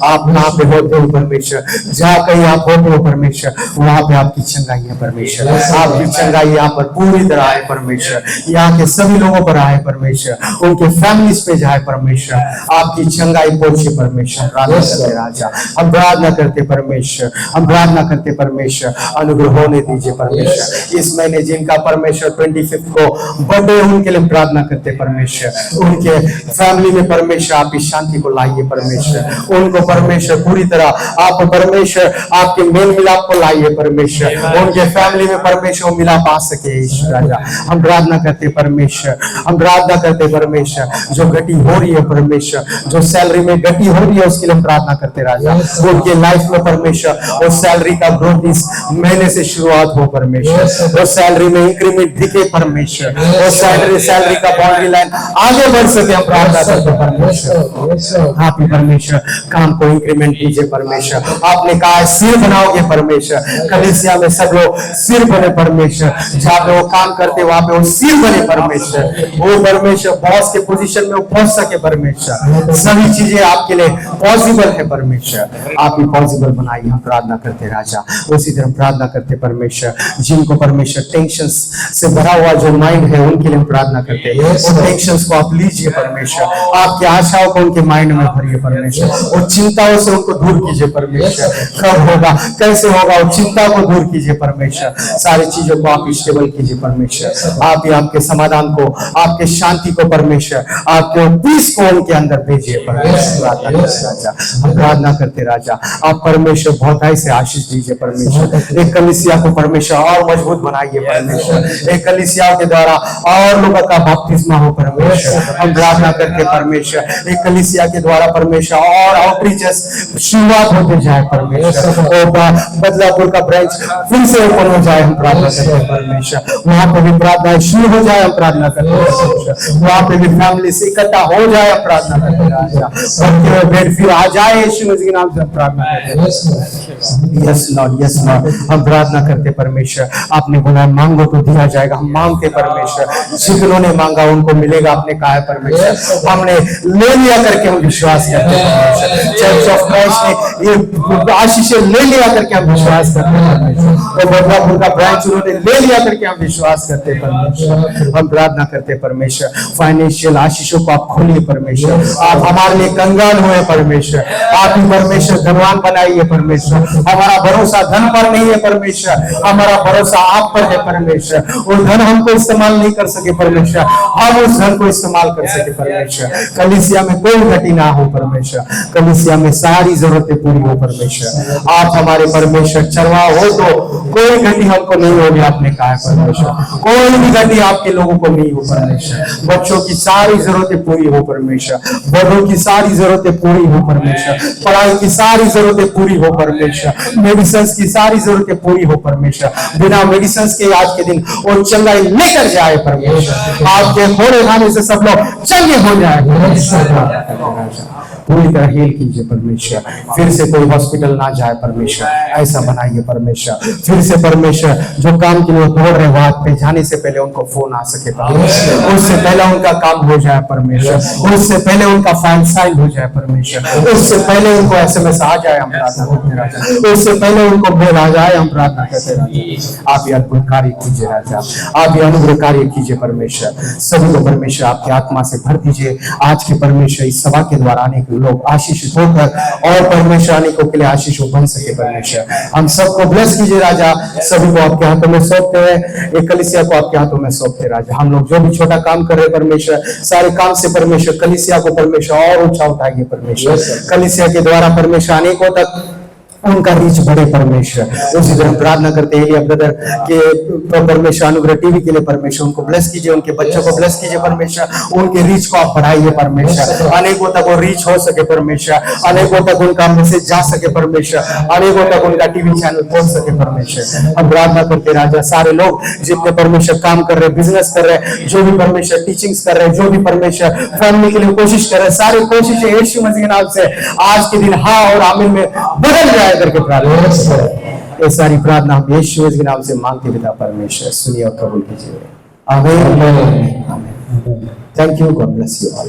आप कहाँ पे होते हो परमेश्वर, जहाँ कहीं आप होते हो परमेश्वर, वहां पे आपकी चंगाई है परमेश्वर। आपकी चंगाई यहाँ पर पूरी तरह आए परमेश्वर, यहाँ के सभी लोगों पर आए परमेश्वर, उनके फैमिलीज पे जाए परमेश्वर, आपकी चंगाई पहुंचे परमेश्वर। प्रार्थना करते राजा, हम प्रार्थना करते परमेश्वर, हम प्रार्थना करते परमेश्वर, अनुग्रह होने दीजिए परमेश्वर। इस महीने जिनका परमेश्वर 25 को बर्थडे, उनके लिए प्रार्थना करते परमेश्वर, उनके फैमिली फैमिली में परमेश्वर आप इस शांति को लाइए परमेश्वर। उनको परमेश्वर पूरी तरह आप परमेश्वर आपके मेल मिलाप को लाइए परमेश्वर। उनके फैमिली में परमेश्वर मिलाप आ सके ईश्वर राजा। हम प्रार्थना करते परमेश्वर, हम प्रार्थना करते परमेश्वर, जो गति हो रही है परमेश्वर, जो सैलरी में गति हो रही है उसके लिए हम प्रार्थना करते राजा। उनके लाइफ में परमेश्वर वो सैलरी का ग्रोथ इस महीने से शुरुआत हो परमेश्वर। वो सैलरी में इंक्रीमेंट दिखे परमेश्वर। वो सैलरी का बाउंड्री लाइन आगे बढ़ सके हम प्रार्थना करते परमेश्वर। आप ही परमेश्वर काम को इंक्रीमेंट कीजिए परमेश्वर। आपने कहा सिर बनाओगे परमेश्वर। कलीसिया में सब लोग सिर बने परमेश्वर। जहाँ पे वो काम करते वहां पे वो सिर बने परमेश्वर। वो परमेश्वर बॉस के पोजीशन में वो पहुंच सके परमेश्वर। सभी चीजें आपके लिए पॉसिबल है परमेश्वर। आप ही पॉसिबल बनाइए हम प्रार्थना करते राजा। उसी तरह प्रार्थना करते परमेश्वर जिनको परमेश्वर टेंशन से भरा हुआ जो माइंड है उनके लिए हम प्रार्थना करते हैं। उन टेंशन को आप लीजिए परमेश्वर। आपकी आशाओं को उनके माइंड में भरिए परमेश्वर। वो चिंताओं से उनको दूर कीजिए परमेश्वर। कब होगा, कैसे होगा, वो चिंता को दूर कीजिए परमेश्वर। सारी चीजों को आप स्टेबल कीजिए परमेश्वर। आप ही आपके समाधान को, आपके शांति को परमेश्वर, आपके पीस को उनके अंदर भेजिए परमेश्वर। राजा हम प्रार्थना करते राजा। आप परमेश्वर बहुताई से आशीष दीजिए परमेश्वर। एक कलीसिया को परमेश्वर और मजबूत बनाइए परमेश्वर। एक कलीसिया के द्वारा और लोगों का बपतिस्मा हो परमेश्वर। हम प्रार्थना करते परमेश्वर एक कलीसिया के द्वारा परमेश्वर और आउटरीचेस शुरुआत होते जाए परमेश्वर। बदलापुर का ब्रांच फिर से ओपन हो जाए हम प्रार्थना करते परमेश्वर। वहां पे भी प्रार्थना शुरू हो जाए हम प्रार्थना करते परमेश्वर। वहां पे भी फैमिली से इकट्ठा हो जाए हम प्रार्थना करते राजा। भेंट फिर आ जाए यीशु मसीह के नाम से हम प्रार्थना करते। Yes Lord, yes Lord. हम प्रार्थना करते परमेश्वर। आपने बोला मांगो तो दिया जाएगा। हम मांगते परमेश्वर। जिन्होंने मांगा उनको मिलेगा आपने कहा है परमेश्वर। हमने ले लिया करके हम विश्वास करते परमेश्वर। चर्च ऑफ क्राइस्ट ने ये आशीष ले लिया करके हम विश्वास करते परमेश्वर। और बदलापुर का ब्रांच उन्होंने ले लिया करके हम विश्वास करते परमेश्वर। हम प्रार्थना करते परमेश्वर फाइनेंशियल आशीषों को आप खोलिए परमेश्वर। आप हमारे लिए कंगाल हुए परमेश्वर। आप ही परमेश्वर धनवान बनाइए परमेश्वर। हमारा भरोसा धन पर नहीं है परमेश्वर, हमारा भरोसा आप पर है परमेश्वर। और धन हमको इस्तेमाल नहीं कर सके परमेश्वर, हम उस धन को इस्तेमाल कर सके परमेश्वर। कलीसिया में कोई घटी ना हो परमेश्वर। कलीसिया में सारी जरूरतें पूरी हो परमेश्वर। आप हमारे परमेश्वर चरवा हो तो कोई घटी हमको नहीं होगी आपने कहा है परमेश्वर। कोई भी घटी आपके लोगों को नहीं हो परमेश्वर। बच्चों की सारी जरूरतें पूरी हो परमेश्वर। बड़ों की सारी जरूरतें पूरी हो परमेश्वर। पढ़ाई की सारी जरूरतें पूरी हो परमेश्वर। मेडिसिन की सारी जरूरतें पूरी हो परमेश्वर। बिना मेडिसिन के आज के दिन वो चंगाई लेकर जाए परमेश्वर। आपके घोड़े खाने से सब लोग चंगे हो जाए परमेश्वर। पूरी तरह हील कीजिए परमेश्वर। फिर से कोई हॉस्पिटल ना जाए परमेश्वर, ऐसा बनाइए परमेश्वर। फिर से परमेश्वर जो काम के लिए दौड़ रहे वहां पे जाने से पहले उनको फोन आ सके परमेश्वर। उससे पहले उनका काम हो जाए परमेश्वर। उससे पहले उनका फाइल साइन हो जाए परमेश्वर। उससे पहले उनको SMS आ जाए हम प्रार्थना करते राजा। उससे पहले उनको मेल आ जाए हम प्रार्थना करते राजा। आप ये अद्भुत कार्य कीजिए राजा। आप ये अनुग्रह कार्य कीजिए परमेश्वर। सभी को परमेश्वर आपकी आत्मा से भर दीजिए। आज के परमेश्वर इस सभा के द्वारा आने के लोग आशीषित होकर और परमेश्वर अनेकों के लिए आशीष बन सके परमेश्वर। हम सबको ब्लेस कीजिए राजा। सभी को आपके हाथों में सौंपते हैं, एक कलीसिया को आपके हाथों में सौंपते राजा। हम लोग जो भी छोटा काम कर रहे हैं परमेश्वर, सारे काम से परमेश्वर कलीसिया को परमेश्वर और ऊंचा उठाइए परमेश्वर। कलीसिया के द्वारा परमेश्वर अनेकों तक उनका रीच बढ़े परमेश्वर। उसी तरह प्रार्थना करते हैं एलिया ब्रदर के परमेश्वर अनुग्रह टीवी के लिए परमेश्वर उनको ब्लेस कीजिए, उनके बच्चों को ब्लेस कीजिए परमेश्वर। उनके रीच को आप बढ़ाइए परमेश्वर। अनेकों तक वो रीच हो सके परमेश्वर। अनेकों तक उनका मैसेज जा सके परमेश्वर। अनेकों तक उनका टीवी चैनल पहुंच सके परमेश्वर। हम प्रार्थना करते राजा सारे लोग जितने परमेश्वर काम कर रहे, बिजनेस कर रहे, जो भी परमेश्वर टीचिंग्स कर रहे, जो भी परमेश्वर फैमिली के लिए कोशिश कर रहे, सारी कोशिश यीशु मसीह के नाम से आज के दिन हाँ और आमीन में बदल जाए करके प्रार्थना। ये सारी प्रार्थना हम यीशु मसीह के नाम से मांगते पिता परमेश्वर सुनिए और कबूल कीजिए। आमीन। Thank you. God bless you all.